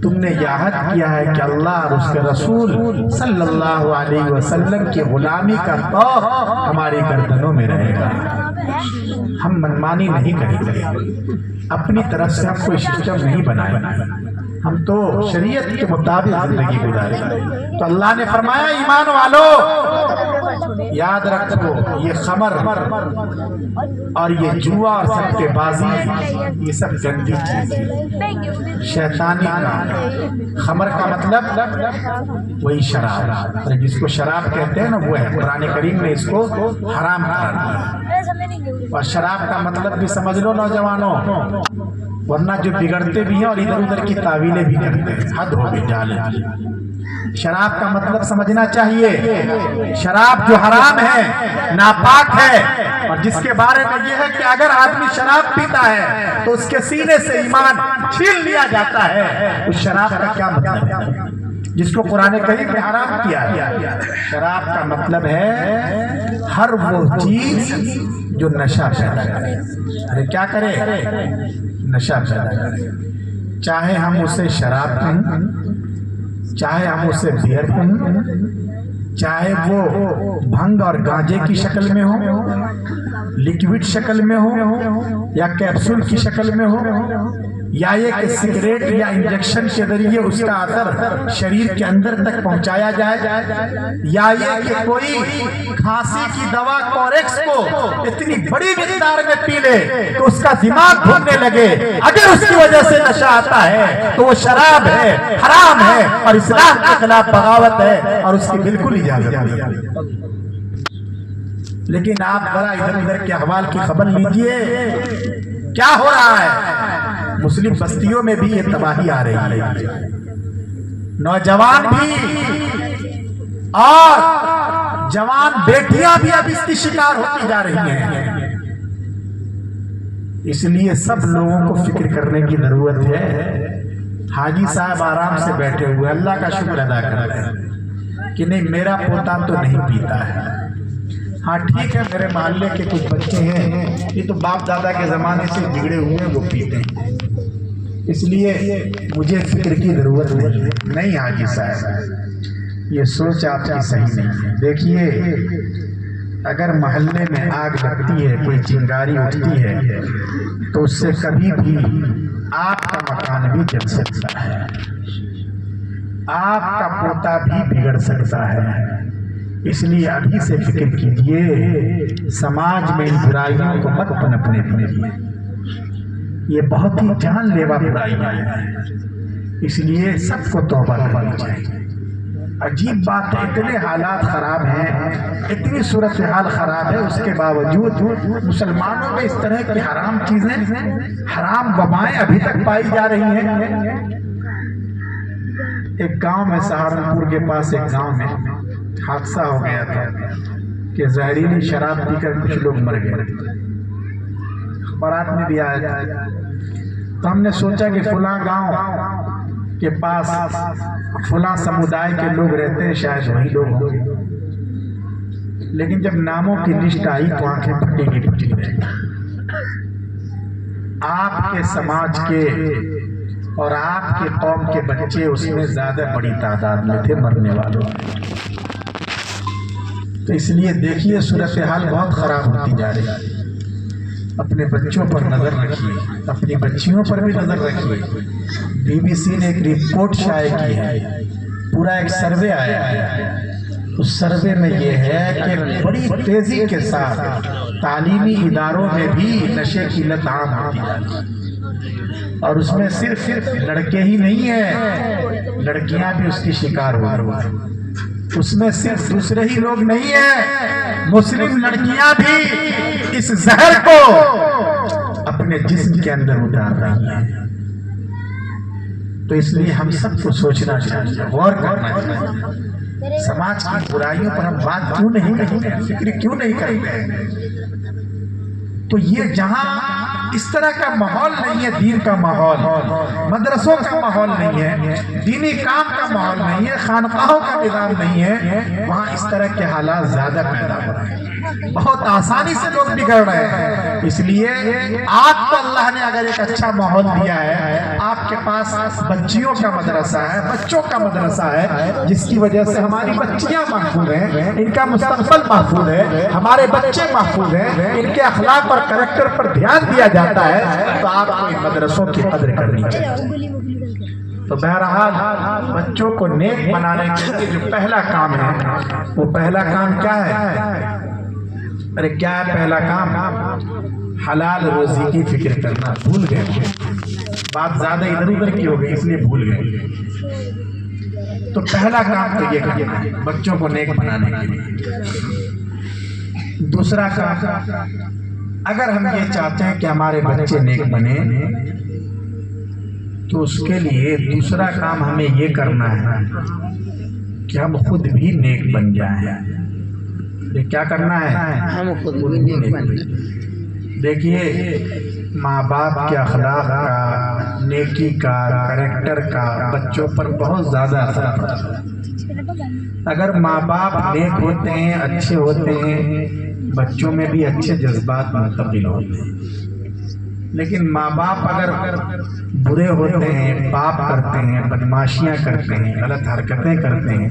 تم نے یہ عہد کیا ہے کہ اللہ اور اس کے رسول صلی اللہ علیہ وسلم کی غلامی کا طوق ہماری گردنوں میں رہے گا. ہم منمانی نہیں کریں گے, اپنی طرف سے ہم کوئی سسٹم نہیں بنائیں گے, ہم تو شریعت کے مطابق زندگی گزاریں گے. تو اللہ نے فرمایا ایمان والو یاد رکھو یہ خمر اور یہ جوا اور سٹے بازی یہ سب گندی چیز ہے, شیطانی کام. خمر کا مطلب وہی شراب, اور جس کو شراب کہتے ہیں نا وہ ہے, قرآن کریم نے اس کو حرام قرار دیا. اور شراب کا مطلب بھی سمجھ لو نوجوانوں, ورنہ جو بگڑتے بھی ہیں اور ادھر ادھر کی تعویلیں بھی کرتے ہیں, حد ہو گئی جہالت. شراب کا مطلب سمجھنا چاہیے, شراب جو حرام ہے, ناپاک ہے, اور جس کے بارے میں یہ ہے کہ اگر آدمی شراب پیتا ہے تو اس کے سینے سے ایمان چھین لیا جاتا ہے. اس شراب کا کیا مطلب ہے جس کو قرآن کریم نے حرام کیا ہے؟ شراب کا مطلب ہے ہر وہ چیز جو نشہ پیدا کرے. ارے کیا کرے؟ نشہ پیدا کرے. چاہے ہم اسے شراب پئیں, چاہے ہم اسے بیئر پئیں, چاہے وہ بھنگ اور گانجے کی شکل میں ہو, لیکوڈ شکل میں ہو, یا کیپسول کی شکل میں ہو, یا یہ کہ سگریٹ یا انجیکشن کے ذریعے اس کا اثر شریر کے اندر تک پہنچایا جائے, یا یہ کہ کوئی کھانسی کی دوا کوریکس کو اتنی بڑی مقدار میں پی لے کہ اس کا دماغ گھومنے لگے, اگر اس کی وجہ سے نشہ آتا ہے تو وہ شراب ہے, حرام ہے, اور اسلام کے خلاف بغاوت ہے, اور اس کی بالکل اجازت نہیں. لیکن آپ ذرا ادھر ادھر کے احوال کی خبر لیجئے, کیا ہو رہا ہے. مسلم بستیوں میں بھی یہ تباہی آ رہی ہے, نوجوان بھی اور جوان بیٹیاں بھی اب اس کی شکار ہوتی جا رہی ہیں. اس لیے سب لوگوں کو فکر کرنے کی ضرورت ہے. حاجی صاحب آرام سے بیٹھے ہوئے اللہ کا شکر ادا کر رہے ہیں کہ نہیں میرا پوتا تو نہیں پیتا ہے. ہاں ٹھیک ہے, میرے محلے کے کچھ بچے ہیں یہ تو باپ دادا کے زمانے سے بگڑے ہوئے ہیں, وہ پیتے ہیں, اس لیے مجھے فکر کی ضرورت نہیں. حاجی صاحب یہ سوچ آپ کی صحیح نہیں ہے. دیکھیے اگر محلے میں آگ لگتی ہے, کوئی چنگاری اٹھتی ہے, تو اس سے کبھی بھی آپ کا مکان بھی جل سکتا ہے, آپ کا پوتا بھی بگڑ سکتا ہے. اس لیے ابھی سے فکر کیجئے, سماج میں ان برائیوں کو مت پنپنے دیجئے. یہ بہت ہی جان لیوا برائیاں ہیں, اس لیے سب کو توبہ کرنی چاہیے. عجیب بات ہے, اتنے حالات خراب ہیں, اتنی صورتحال خراب ہے, اس کے باوجود مسلمانوں میں اس طرح کی حرام چیزیں, حرام وبائیں ابھی تک پائی جا رہی ہیں. ایک گاؤں میں, سہارنپور کے پاس ایک گاؤں میں حادثہ ہو گیا تھا کہ زہریلی شراب پی کر کچھ لوگ مر گئے. اخبارات میں بھی آیا تھا. تو ہم نے سوچا کہ فلاں گاؤں کے پاس فلاں سمودائے کے لوگ رہتے ہیں, شاید وہی لوگ ہوں گے. لیکن جب ناموں کی لسٹ آئی تو آنکھیں پھٹی کی پھٹی رہ گئی. آپ کے سماج کے اور آپ کے قوم کے بچے اس میں زیادہ بڑی تعداد میں تھے مرنے والوں. تو اس لیے دیکھیے صورتحال بہت خراب ہوتی جا رہی ہے. اپنے بچوں پر نظر رکھیے, اپنی بچیوں پر بھی نظر رکھیے. بی بی سی نے ایک رپورٹ شائع کی ہے, پورا ایک سروے آیا ہے اس سروے میں یہ ہے کہ بڑی تیزی کے ساتھ تعلیمی اداروں میں بھی نشے کی لت عام ہوتی ہے، اور اس میں صرف لڑکے ہی نہیں ہیں، لڑکیاں بھی اس کی شکار ہو رہی ہیں۔ اس میں صرف دوسرے ہی لوگ نہیں ہیں، مسلم لڑکیاں بھی اس زہر کو اپنے جسم کے اندر اتار رہی ہیں۔ تو اس لیے ہم سب کو سوچنا چاہیے، غور کرنا چاہیے، سماج کی برائیوں پر ہم بات کیوں نہیں کرتے ہیں، فکر کیوں نہیں کرتے ہیں؟ تو یہ جہاں اس طرح کا ماحول نہیں ہے، دین کا ماحول، مدرسوں کا ماحول نہیں ہے، دینی کام کا ماحول نہیں ہے، خانقاہوں کا نظام نہیں ہے، وہاں اس طرح کے حالات زیادہ پیدا ہو رہے ہیں، بہت آسانی سے لوگ بگڑ رہے ہیں۔ اس لیے آپ کو اللہ نے اگر ایک اچھا ماحول دیا ہے، آپ کے پاس بچیوں کا مدرسہ ہے، بچوں کا مدرسہ ہے، جس کی وجہ سے ہماری بچیاں محفوظ ہیں، ان کا مستقبل محفوظ ہے، ہمارے بچے محفوظ ہیں، ان کے اخلاق اور کریکٹر پر دھیان دیا جاتا ہے، تو آپ کو ان مدرسوں کی قدر کرنی چاہیے۔ تو بہرحال بچوں کو نیک بنانے کے لیے جو پہلا کام ہے، وہ پہلا کام کیا ہے؟ ارے کیا ہے پہلا کام؟ حلال روزی کی فکر کرنا۔ بھول گئے، بات زیادہ ادھر ادھر کی ہو گئی اس لیے بھول گئے۔ تو پہلا کام تو یہ کرنا ہے بچوں کو نیک بنانے کے لیے۔ دوسرا کام، اگر ہم یہ چاہتے ہیں کہ ہمارے بچے نیک بنے، تو اس کے لیے دوسرا کام ہمیں یہ کرنا ہے کہ ہم خود بھی نیک بن جائیں۔ یہ کیا کرنا ہے؟ ہم خود بھی نیک بن جائیں۔ دیکھیے، ماں باپ کے اخلاق کا، نیکی کا، کریکٹر کا بچوں پر بہت زیادہ اثر پڑتا ہے۔ اگر ماں باپ نیک ہوتے ہیں، اچھے ہوتے ہیں، بچوں میں بھی اچھے جذبات منتقل ہوتے ہیں۔ لیکن ماں باپ اگر برے ہوتے ہیں، پاپ کرتے ہیں، بدماشیاں کرتے ہیں، غلط حرکتیں کرتے ہیں،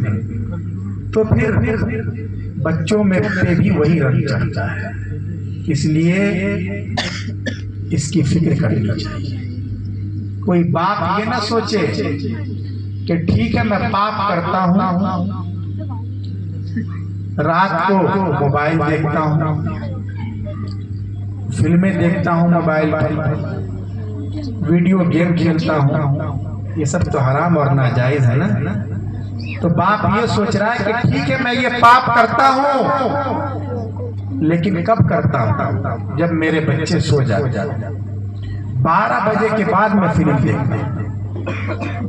تو پھر بچوں میں بھی وہی رنگ چڑھتا ہے۔ اس لیے اس کی فکر کرنی چاہیے۔ کوئی باپ یہ نہ سوچے کہ ٹھیک ہے میں پاپ کرتا ہوں، رات کو موبائل دیکھتا ہوں، فلمیں دیکھتا ہوں، موبائل پر ویڈیو گیم کھیلتا ہوں، یہ سب تو حرام اور ناجائز ہے نا۔ تو باپ یہ سوچ رہا ہے کہ ٹھیک ہے میں یہ پاپ کرتا ہوں، لیکن کب کرتا ہوں؟ جب میرے بچے سو جاتے، 12 بجے کے بعد میں فلم دیکھتا ہوں۔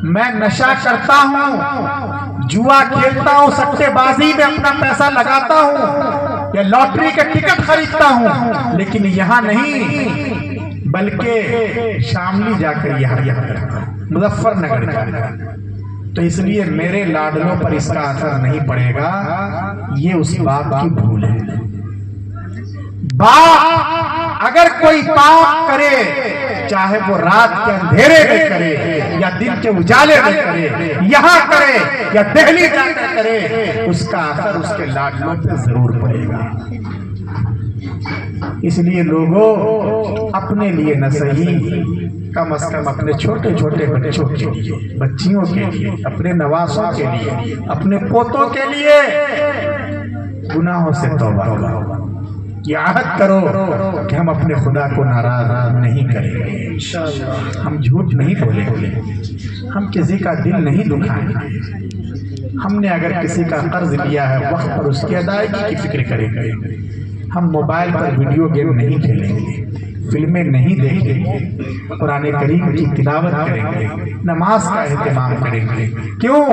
میں نشہ کرتا ہوں، جوا کھیلتا ہوں، سٹے بازی میں اپنا پیسہ لگاتا ہوں، یا لاٹری کا ٹکٹ خریدتا ہوں، لیکن یہاں نہیں بلکہ شاملی جا کر یہاں کرتا ہوں، مظفر نگر جا کر۔ تو اس لیے میرے لاڈلوں پر اس کا اثر نہیں پڑے گا، یہ اس باپ کی بھول ہے۔ باپ اگر کوئی پاپ کرے، چاہے وہ رات کے اندھیرے میں کرے یا دن کے اجالے میں کرے، یہاں کرے یا دہلی جا کر کرے، اس کا اثر اس کے لاڈلوں پہ ضرور پڑے گا۔ اس لیے لوگوں، اپنے لیے نہ صحیح، کم از کم اپنے چھوٹے چھوٹے بچوں کے لیے، بچیوں کے لیے، اپنے نواسوں کے لیے، اپنے پوتوں کے لیے گناہوں سے توبہ کرو، یہ عہد کرو کہ ہم اپنے خدا کو ناراض نہیں کریں گے، ہم جھوٹ نہیں بولیں گے، ہم کسی کا دل نہیں دکھائیں گے، ہم نے اگر کسی کا قرض لیا ہے وقت پر اس کی ادائیگی کی فکر کریں گے، ہم موبائل پر ویڈیو گیم نہیں کھیلیں گے، فلمیں نہیں دیکھیں گے، قرآن کریم کی تلاوت کریں گے، نماز کا اہتمام کریں گے۔ کیوں؟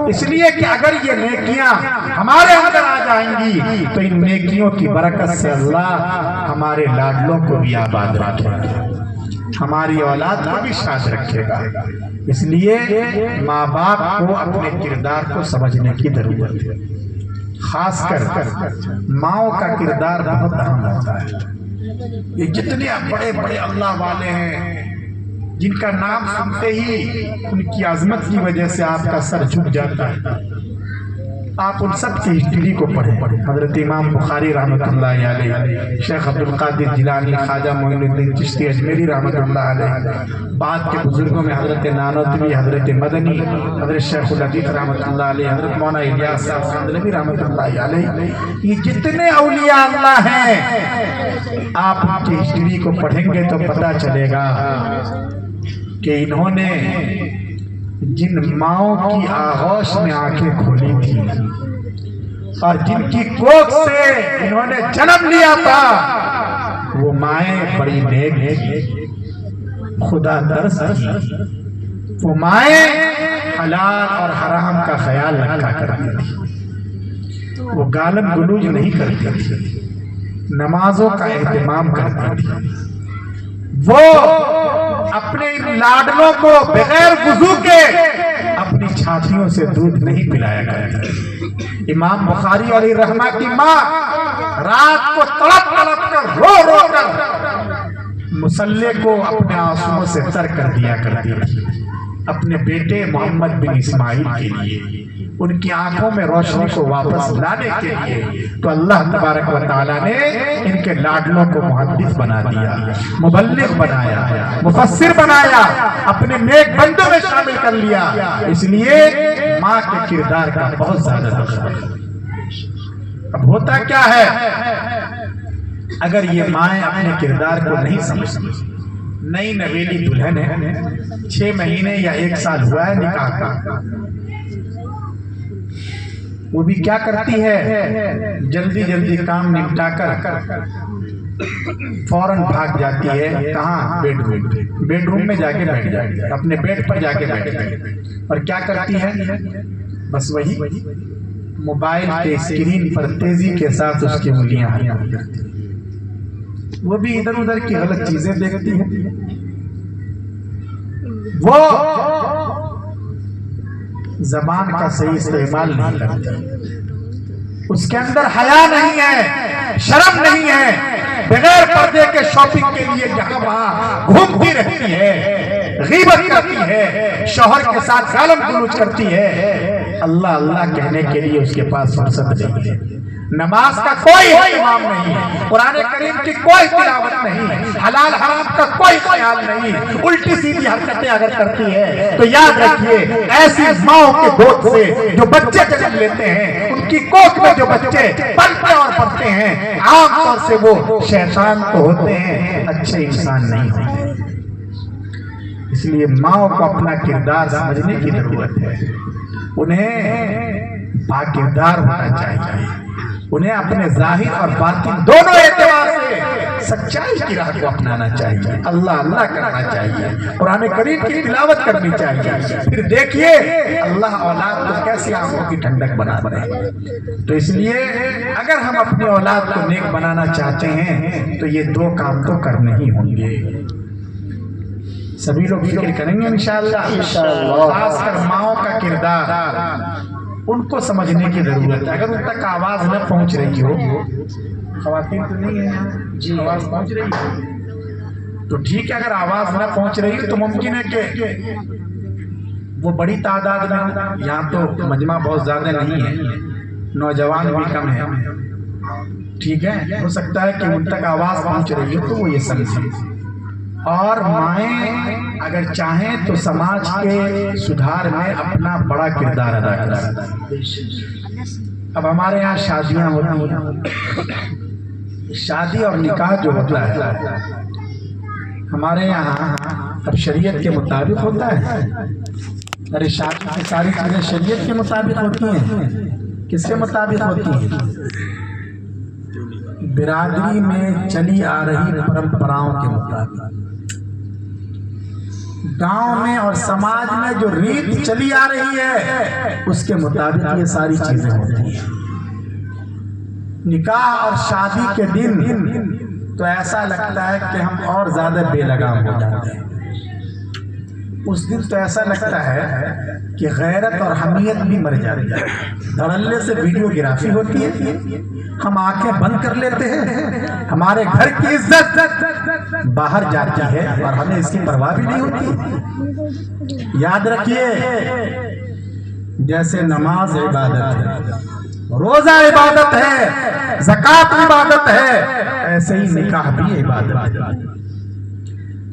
اس لیے کہ اگر یہ نیکیاں ہمارے اندر آ جائیں گی تو ان نیکیوں کی برکت سے اللہ ہمارے لاڈلوں کو بھی آباد رکھے گا، ہماری اولاد کو بھی شاد رکھے گا۔ اس لیے ماں باپ کو اپنے کردار کو سمجھنے کی ضرورت ہے، خاص کر ماؤں کا کردار بہت اہم ہوتا ہے۔ یہ جتنے بڑے بڑے اللہ والے ہیں جن کا نام سنتے ہی ان کی عظمت کی وجہ سے آپ کا سر جھک جاتا ہے، آپ ان سب کی ہسٹری کو پڑھیں. حضرت امام بخاری رحمۃ اللہ علیہ، شیخ عبد القادر جیلانی، خواجہ معین الدین چشتی اجمیری رحمۃ اللہ علیہ، بعد کے بزرگوں میں حضرت نانوتوی، حضرت مدنی، حضرت شیخ الحدیث رحمۃ اللہ علیہ، حضرت مولانا الیاس صاحب کاندھلوی رحمۃ اللہ علیہ. یہ جتنے اولیاء اللہ ہیں آپ ان کی ہسٹری کو پڑھیں گے تو پتہ چلے گا کہ انہوں نے جن ماؤں کی آغوش میں آنکھیں کھولی تھی اور جن کی کوکھ سے انہوں نے جنم لیا تھا، وہ مائیں بڑی نیک تھی، خدا ترس تھی. وہ مائیں حلال اور حرام کا خیال رکھا کرتی تھی، وہ گالم گلوج نہیں کرتی تھی، نمازوں کا اہتمام کرتی تھی. وہ اپنے لاڈلوں کو بغیر وضو کے اپنی چھاتیوں سے دودھ نہیں پلایا کرتی. امام بخاری علیہ رحمہ کی ماں رات کو تڑپ تڑپ کر رو رو کر مصلے کو اپنے آنسوؤں سے تر کر دیا کرتی تھی اپنے بیٹے محمد بن اسماعیل کے لیے، ان کی آنکھوں میں روشنی کو واپس لانے کے لیے. تو اللہ تبارک و تعالیٰ نے ان کے لاڈلوں کو محدث بنا دیا، مبلغ بنایا، مفسر بنایا، اپنے نیک بندوں میں شامل کر لیا. اس لیے ماں کے کردار کا بہت زیادہ دخل ہے. اب ہوتا کیا ہے اگر یہ مائیں اپنے کردار کو نہیں سمجھتی؟ نئی نویلی دلہن ہے، 6 مہینے یا 1 سال ہوا ہے نکاح کا، وہ بھی کیا کرتی ہے، جلدی جلدی کام نپٹا کر فوراً بھاگ جاتی ہے. کہاں؟ بیڈ روم میں جا کے بیٹھ جاتی ہے، اپنے بیڈ پر جا کے بیٹھ جاتی ہے. اور کیا کرتی ہے؟ بس وہی موبائل کے اسکرین پر تیزی کے ساتھ اس کی انگلیاں حرکت کرتی ہیں. وہ بھی ادھر ادھر کی غلط چیزیں دیکھتی ہیں. وہ زبان کا صحیح استعمال نہیں کرتی، اس کے اندر حیا نہیں ہے، شرم نہیں ہے، بغیر پردے کے شاپنگ کے لیے جہاں وہاں گھومتی رہتی ہے، غیبت کرتی ہے، شوہر کے ساتھ گالم گلوچ کرتی ہے. اللہ اللہ کہنے کے لیے اس کے پاس فرصت نہیں ہے. نماز کا کوئی اہتمام نہیں، قرآن کریم کی کوئی تلاوت نہیں، حلال حرام کا کوئی خیال نہیں، الٹی سیدھی حرکتیں اگر کرتی ہے تو یاد رکھیے ایسی ماؤں کے گود سے جو بچے جنم لیتے ہیں، ان کی کوکھ میں جو بچے پلتے اور پڑھتے ہیں، عام طور سے وہ شیطان تو ہوتے ہیں، اچھے انسان نہیں ہوتے. اس لیے ماؤں کو اپنا کردار سمجھنے کی ضرورت ہے. انہیں باکردار ہونا چاہیے، انہیں اپنے ظاہر اور باطن دونوں اعتبار سے سچائی کی راہ کو اپنانا چاہیے، اللہ اللہ کرنا چاہیے، قرآن کریم کی تلاوت کرنی چاہیے. پھر دیکھیے اللہ اولاد کو کیسے آنکھوں کی ٹھنڈک بنا دے. تو اس لیے اگر ہم اپنی اولاد کو نیک بنانا چاہتے ہیں تو یہ 2 کام تو کرنے ہی ہوں گے. سبھی لوگ فکر کریں گے انشاءاللہ. خاص کر ماؤں کا کردار ان کو سمجھنے کی ضرورت ہے. اگر ان تک آواز نہ پہنچ رہی ہو، خواتین تو نہیں ہیں جی، آواز پہنچ رہی ہے تو ٹھیک ہے. اگر آواز نہ پہنچ رہی ہے تو ممکن ہے کہ وہ بڑی تعداد میں، یہاں تو مجمع بہت زیادہ نہیں ہے، نوجوان بھی کم ہے، ٹھیک ہے، ہو سکتا ہے کہ ان تک آواز پہنچ رہی ہو تو وہ یہ سمجھیں. اور مائیں اگر چاہیں تو سماج کے سدھار میں اپنا بڑا کردار ادا کر سکتی ہیں. اب ہمارے یہاں شادیاں ہوتی ہیں، شادی اور نکاح جو ہوتا ہے ہمارے یہاں اب شریعت کے مطابق ہوتا ہے. ارے شادی کی ساری چیزیں شریعت کے مطابق ہوتی ہیں. کس کے مطابق ہوتی ہیں؟ برادری میں چلی آ رہی پرمپراؤں کے مطابق. گاؤں میں اور سماج میں جو ریت چلی آ رہی ہے اس کے مطابق یہ ساری چیزیں ہوتی ہیں. نکاح اور شادی کے دن تو ایسا لگتا ہے کہ ہم اور زیادہ بے لگام ہو جاتے ہیں. اس دن تو ایسا لگتا ہے کہ غیرت اور حمیت بھی مر جاتی ہے. دھڑلے سے ویڈیوگرافی ہوتی ہے، ہم آنکھیں بند کر لیتے ہیں، ہمارے گھر کی عزت باہر جاتی ہے اور ہمیں اس کی پرواہ بھی نہیں ہوتی. یاد رکھیے جیسے نماز عبادت ہے، روزہ عبادت ہے، زکوٰۃ عبادت ہے، ایسے ہی نکاح بھی عبادت ہے۔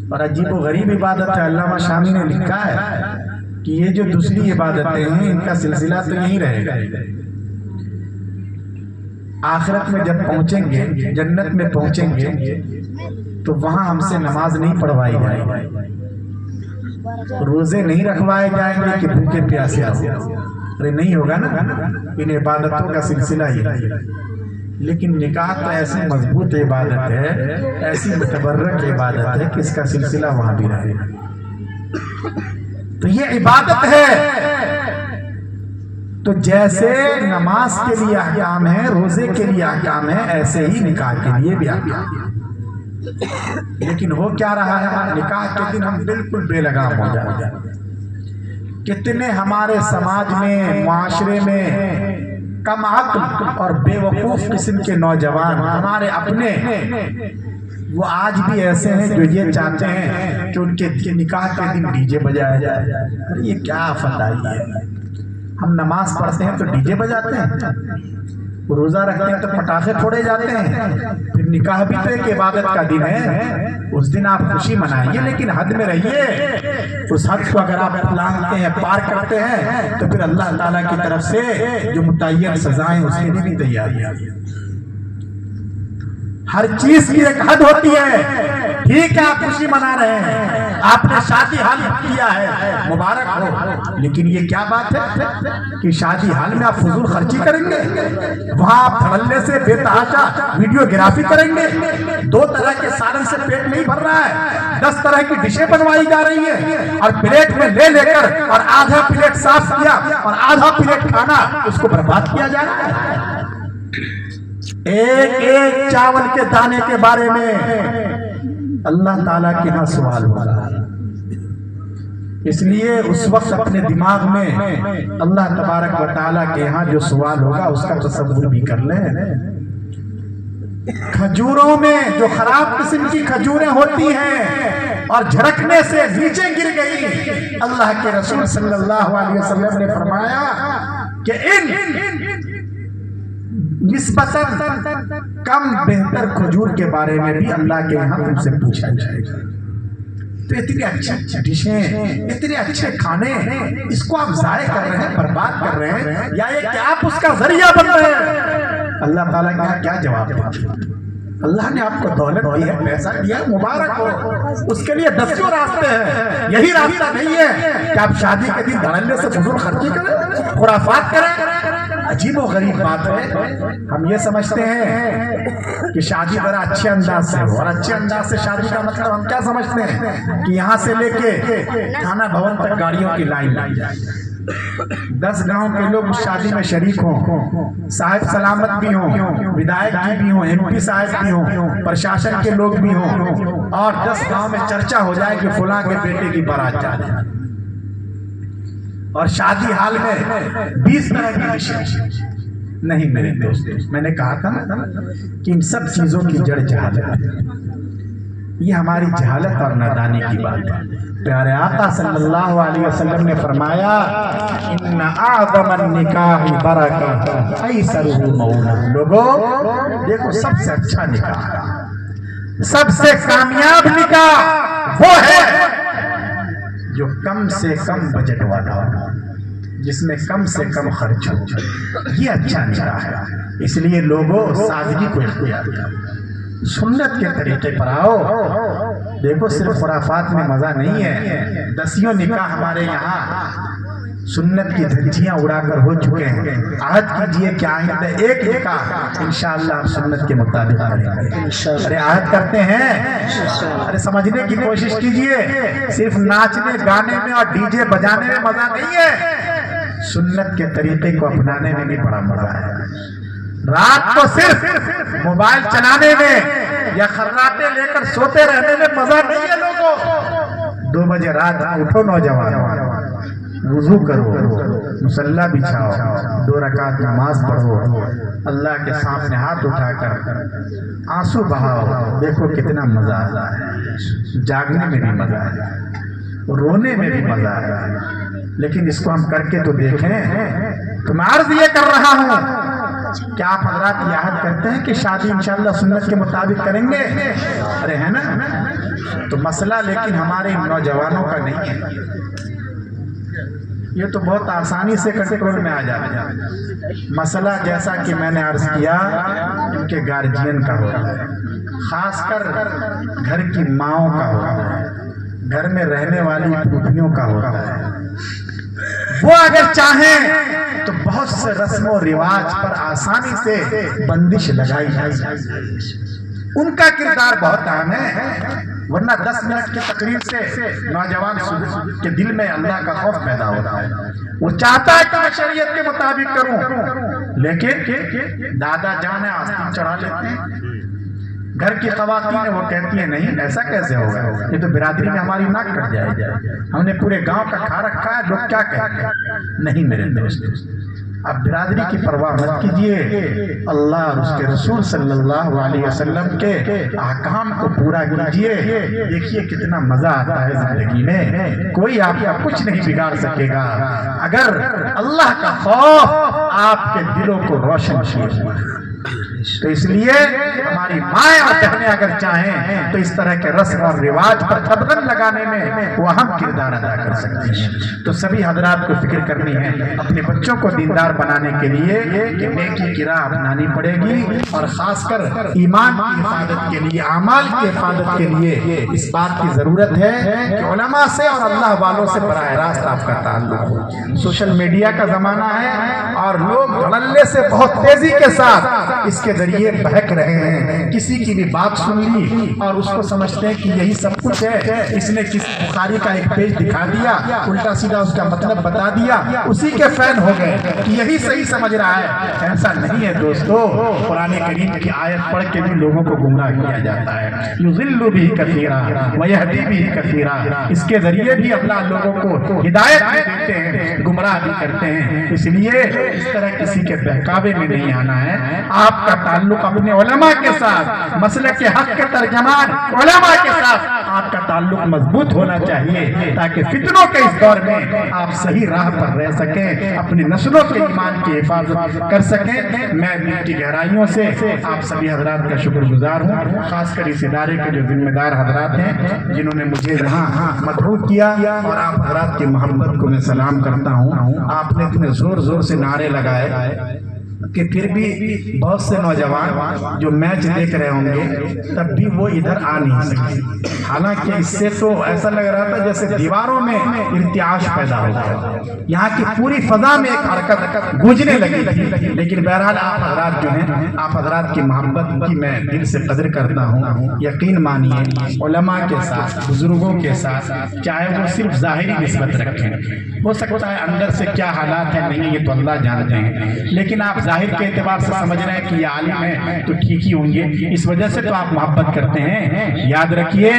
اور عجیب و غریب عبادت ہے، علامہ شامی نے لکھا ہے کہ یہ جو دوسری عبادتیں ہیں ان کا سلسلہ تو یہیں رہے گا، آخرت میں جب پہنچیں گے، جنت میں پہنچیں گے تو وہاں ہم سے نماز نہیں پڑھوائی جائے گی، روزے نہیں رکھوائے جائیں گے کہ بھوکے پیاسے رہو، ارے نہیں ہوگا نا، ان عبادتوں کا سلسلہ ہی ہے۔ لیکن نکاح تو ایسی مضبوط عبادت ہے، ایسی متبرک عبادت ہے کہ اس کا سلسلہ وہاں بھی رہے گا۔ تو یہ عبادت ہے، تو جیسے نماز کے لیے احکام ہے، روزے کے لیے احکام ہے، ایسے ہی نکاح کے لیے بھی احکام ہے۔ لیکن ہو کیا رہا ہے، نکاح کے دن ہم بالکل بے لگام ہو جاتے ہیں۔ کتنے ہمارے سماج میں، معاشرے میں کم عقل اور بے وقوف قسم کے نوجوان ہمارے اپنے، وہ آج بھی ایسے ہیں جو یہ چاہتے ہیں کہ ان کے نکاح کے دن ڈی جے بجایا جائے۔ یہ کیا آفت آئی ہے، ہم نماز پڑھتے ہیں تو ڈی جے بجاتے ہیں، روزہ رکھتے ہیں تو پٹاخے پھوڑے جاتے ہیں، پھر نکاح بھی تو ایک عبادت کا دن ہے، اس دن آپ خوشی منائیے لیکن حد میں رہیے۔ اس حد کو اگر آپ لانگتے ہیں، پار کرتے ہیں تو پھر اللہ تعالیٰ کی طرف سے جو متعین سزائیں اس کے لیے بھی تیاری ہے۔ ہر چیز کی ایک حد ہوتی ہے۔ ٹھیک ہے آپ خوشی منا رہے ہیں، آپ نے شادی حال کیا ہے، مبارک ہو، لیکن یہ کیا بات ہے کہ شادی حال میں آپ فضول خرچی کریں گے، وہاں آپ دھڑلے سے بے تحاشا ویڈیو گرافی کریں گے، 2 طرح کے سالن سے پیٹ نہیں بھر رہا ہے، 10 طرح کی ڈشیں بنوائی جا رہی ہیں، اور پلیٹ میں لے کر اور آدھا پلیٹ صاف کیا اور آدھا پلیٹ کھانا اس کو برباد کیا جا رہا ہے۔ ایک چاول کے دانے کے بارے میں اللہ تعالیٰ کے ہاں سوال ہوگا، اس لیے اس وقت اپنے دماغ میں اللہ تبارک و تعالیٰ کے ہاں جو سوال ہوگا اس کا تصور بھی کر لیں۔ کھجوروں میں جو خراب قسم کی کھجوریں ہوتی ہیں اور جھڑکنے سے نیچے گر گئی، اللہ کے رسول صلی اللہ علیہ وسلم نے فرمایا کہ ان نسبتاً کم بہتر کھجور کے بارے میں بھی اللہ کے یہاں تم سے پوچھا جائے گا۔ تو اتنی اچھی ڈشیں، اتنے اچھے کھانے، اس کو آپ ضائع کر رہے ہیں، برباد کر رہے ہیں، یا یہ کہ آپ اس کا ذریعہ بن رہے ہیں۔ اللہ تعالیٰ کا کیا جواب دیں؟ اللہ نے آپ کو دولت دی ہے، پیسہ دیا ہے، مبارک ہو، اس کے لیے دسیوں راستے ہیں، یہی راستہ نہیں ہے کہ آپ شادی کے دن دھڑلے سے فضول خرچی کریں، خرافات کریں۔ عجیب و غریب بات ہے، ہم یہ سمجھتے ہیں کہ شادی ذرا اچھے انداز سے ہو، اور اچھے انداز سے شادی کا مطلب ہم کیا سمجھتے ہیں کہ یہاں سے لے کے تھانہ بھون تک گاڑیوں کی لائن لائی جائے، 10 گاؤں کے لوگ اس شادی میں شریک ہوں، صاحب سلامت بھی ہوں، ودھائک بھی ہوں، ایم پی صاحب بھی ہوں، پرشاسن کے لوگ بھی ہوں، اور 10 گاؤں میں چرچا ہو جائے کہ فلاں کے بیٹے کی بارات جا رہی ہے، اور شادی حال میں 20 طرح کی ڈشیں۔ نہیں میرے دوست، میں نے کہا تھا نا کہ ان سب چیزوں کی جڑ جہالت ہے، یہ ہماری جہالت اور نادانی کی بات ہے۔ پیارے آقا صلی اللہ علیہ وسلم نے فرمایا ان اعظم النکاح برکۃ ایسرہ مولا۔ لوگوں دیکھو، سب سے اچھا نکاح، سب سے کامیاب نکاح وہ ہے جو کم سے کم بجٹ والا ہو، جس میں کم سے کم خرچ ہو، یہ اچھا نکاح ہے۔ اس لیے لوگوں سادگی کو اختیار کرو، سنت کے طریقے پر آؤ۔ دیکھو صرف خرافات میں مزہ نہیں ہے، 10 نکاح ہمارے یہاں سنت کی دھجیاں اڑا کر ہو چکے ہیں۔ عہد کیجئے کہ آئندہ ایک نکاح انشاءاللہ آپ سنت کے مطابق کریں گے۔ ارے عہد کرتے ہیں، ارے سمجھنے کی کوشش کیجئے، صرف ناچنے گانے میں اور ڈی جے بجانے میں مزہ نہیں ہے، سنت کے طریقے کو اپنانے میں بھی بڑا مزہ ہے۔ رات کو صرف موبائل چلانے میں یا خراٹے لے کر سوتے رہنے میں مزہ نہیں ہے لوگوں۔ 2 بجے رات اٹھو نوجوان، وضو کرو، مصلی بچھاؤ، 2 رکعت نماز پڑھو، اللہ کے سامنے ہاتھ اٹھا کر آنسو بہاؤ، دیکھو کتنا مزہ آتا ہے، جاگنے میں بھی مزہ ہے۔ رونے میں بھی مزہ آیا، لیکن اس کو ہم کر کے تو دیکھیں۔ تو میں عرض یہ کر رہا ہوں، کیا آپ حضرات یہ عہد کرتے ہیں کہ شادی انشاءاللہ سنت کے مطابق کریں گے؟ ارے ہے نا؟ تو مسئلہ لیکن ہمارے نوجوانوں کا نہیں ہے، یہ تو بہت آسانی سے کنٹرول میں آ جاتا ہے۔ مسئلہ جیسا کہ میں نے عرض کیا ان کے گارجین کا ہوتا ہے، خاص کر گھر کی ماؤں کا ہوتا ہے، گھر میں رہنے والی پھوپھیوں کا ہوتا ہے۔ وہ اگر چاہیں تو بہت سے رسم و رواج پر آسانی سے بندش لگائی جائے، ان کا کردار بہت اہم ہے، ورنہ 10 منٹ کی تقریر سے نوجوان کے دل میں اللہ کا خوف پیدا ہوتا ہے، وہ چاہتا ہے کہ میں شریعت کے مطابق کروں، لیکن دادا جان آستین چڑھا لیتے ہیں، گھر کی خواتین وہ کہتی ہیں نہیں ایسا کیسے ہوگا، یہ تو برادری میں ہماری ناک کٹ جائے گی، ہم نے پورے گاؤں کا کھا رکھا ہے، لوگ کیا کہتے ہیں۔ نہیں میرے دوست، اب برادری کی پرواہ مت کیجئے، اللہ اور اس کے رسول صلی اللہ علیہ وسلم کے احکام کو پورا کیجئے، دیکھیے کتنا مزہ آتا ہے زندگی میں، کوئی آپ کا کچھ نہیں بگاڑ سکے گا اگر اللہ کا خوف آپ کے دلوں کو روشن کیے۔ تو اس لیے ہماری مائیں اور بہنیں اگر چاہیں تو اس طرح کے رسم اور رواج پر تبدن لگانے میں وہ اہم کردار ادا کر سکتی ہیں۔ تو سبھی حضرات کو فکر کرنی ہے اپنے بچوں کو دیندار بنانے کے لیے کہ نیکی کی راہ اپنانی پڑے گی، اور خاص کر ایمان کی حفاظت کے لیے، اعمال کی حفاظت کے لیے اس بات کی ضرورت ہے کہ علماء سے اور اللہ والوں سے براہ راست آپ کا تعلق ہو۔ سوشل میڈیا کا زمانہ ہے اور لوگ دھڑلے سے بہت تیزی کے ساتھ اس کے ذریعے بہک رہے ہیں، کسی کی بھی بات سن لی اور اس کو سمجھتے ہیں کہ یہی سب کچھ ہے، اس نے کسی بخاری کا ایک پیج دکھا دیا، الٹا سیدھا اس کا مطلب بتا دیا، اسی کے فین ہو گئے کہ یہی صحیح سمجھ رہا ہے۔ ایسا نہیں ہے دوستو، قرآن کریم کی آیت پڑھ کے بھی لوگوں کو گمراہ کیا جاتا ہے، یضل بہ کثیرا ویہدی بہ کثیرا، اس کے ذریعے بھی اللہ لوگوں کو ہدایت بھی دیتے ہیں، گمراہ بھی کرتے ہیں۔ اس لیے اس طرح کسی کے بہکاوے میں نہیں آنا ہے، آپ کا تعلق اپنے علماء کے ساتھ، مسلک کے حق کے ترجمان علماء کے ساتھ آپ کا تعلق مضبوط ہونا چاہیے، تاکہ فتنوں کے اس دور میں آپ صحیح راہ پر رہ سکیں، اپنی نسلوں کے ایمان کی حفاظت کر سکیں۔ میں دل کی گہرائیوں سے آپ سبھی حضرات کا شکر گزار ہوں، خاص کر اس ادارے کے جو ذمہ دار حضرات ہیں جنہوں نے مجھے یہاں مدعو کیا، اور آپ حضرات کی محبت کو میں سلام کرتا ہوں۔ آپ نے اتنے زور زور سے نعرے لگائے کہ پھر بھی بہت سے نوجوان جو میچ دیکھ رہے ہوں گے تب بھی وہ ادھر آ نہیں سکتے، حالانکہ اس سے تو ایسا لگ رہا تھا جیسے دیواروں میں ارتعاش پیدا ہو گیا، یہاں کی پوری فضا میں ایک حرکت گونجنے لگی تھی۔ لیکن بہرحال آپ حضرات جو ہیں، آپ حضرات کی محبت کی میں دل سے قدر کرتا ہوں۔ یقین مانیے علماء کے ساتھ، بزرگوں کے ساتھ، چاہے وہ صرف ظاہری نسبت رکھیں، ہو سکتا ہے اندر سے کیا حالات ہیں نہیں یہ تو اللہ جانتے ہیں، لیکن آپ ظاہر کے اعتبار سے سمجھ رہے ہیں کہ یہ عالم ہے تو ٹھیک ہی ہوں گے، اس وجہ سے تو آپ محبت کرتے ہیں۔ یاد رکھیے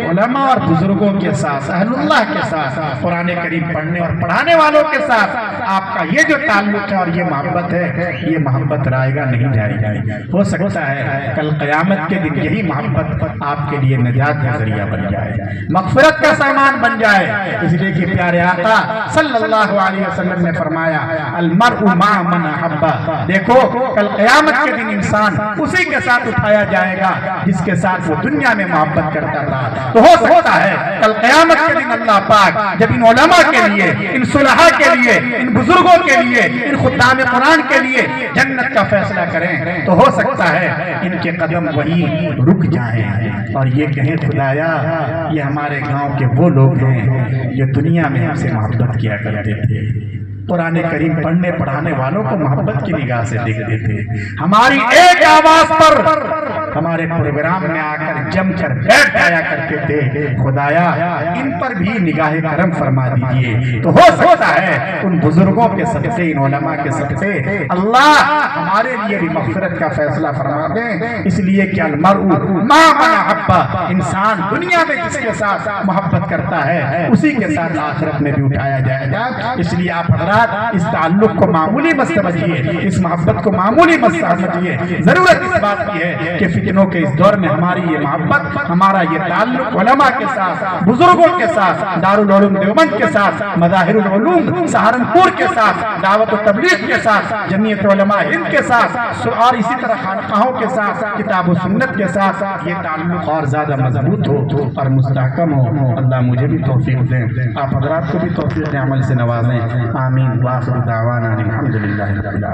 علماء اور بزرگوں کے ساتھ، اہل اللہ کے ساتھ، قرآن کریم پڑھنے اور پڑھانے والوں کے ساتھ آپ کا یہ جو تعلق ہے اور یہ محبت ہے، یہ محبت رائے گا نہیں جائے گی۔ ہو سکتا ہے کل قیامت کے دن یہی محبت آپ کے لیے نجات کا ذریعہ بن جائے، مغفرت کا سامان بن جائے۔ اس لیے کہ پیارے آقا صلی اللہ علیہ وسلم نے فرمایا المرء مع من احب، دیکھو کل قیامت کے دن انسان اسی کے ساتھ اٹھایا جائے گا جس کے ساتھ وہ دنیا میں محبت کرتا تھا۔ تو ہو سکتا ہے کل قیامت کے دن اللہ پاک جب ان علماء کے لیے، ان صلحاء کے لیے، ان بزرگوں کے لیے، ان خدام قرآن کے لیے جنت کا فیصلہ کریں تو ہو سکتا ہے ان کے قدم وہیں رک جائیں اور یہ کہیں خدایا یہ ہمارے گاؤں کے وہ لوگ ہیں جو دنیا میں ہم سے محبت کیا کرتے تھے، قرآن کریم پڑھنے پڑھانے والوں کو محبت کی نگاہ سے دیکھتے تھے، ہماری ایک آواز پر ہمارے پروگرام میں آ کر جم کر بیٹھ جایا کرتے تھے۔ خدایا ان پر بھی نگاہ کرم فرما دیجئے۔ تو ہو سکتا ہے ان بزرگوں کے صدقے، ان علماء کے صدقے اللہ ہمارے لیے بھی مغفرت کا فیصلہ فرما دیں۔ اس لیے کہ المرء ما من احب، انسان دنیا میں جس کے ساتھ محبت کرتا ہے اسی کے ساتھ آخرت میں بھی اٹھایا جائے گا۔ اس لیے آپ حضرات اس تعلق کو معمولی مت سمجھیے، اس محبت کو معمولی مت سمجھیے، ضرورت اس بات کی ہے کہ فتنوں کے اس دور میں ہماری یہ محبت، ہمارا یہ تعلق علماء کے ساتھ، بزرگوں کے ساتھ، دارالعلوم دیوبند کے ساتھ، مظاہر العلوم سہارنپور کے ساتھ، دعوت و تبلیغ کے ساتھ، جمعیت علماء ہند کے ساتھ، اور اسی طرح خانقاہوں کے ساتھ، کتاب و سنت کے ساتھ یہ تعلق اور زیادہ مضبوط ہو اور مستحکم ہو۔ اللہ مجھے بھی توفیق دیں، آپ حضرات کو بھی توفیق عمل سے نوازیں، آمین۔ وآخر دعوانا الحمدللہ رب العالمین۔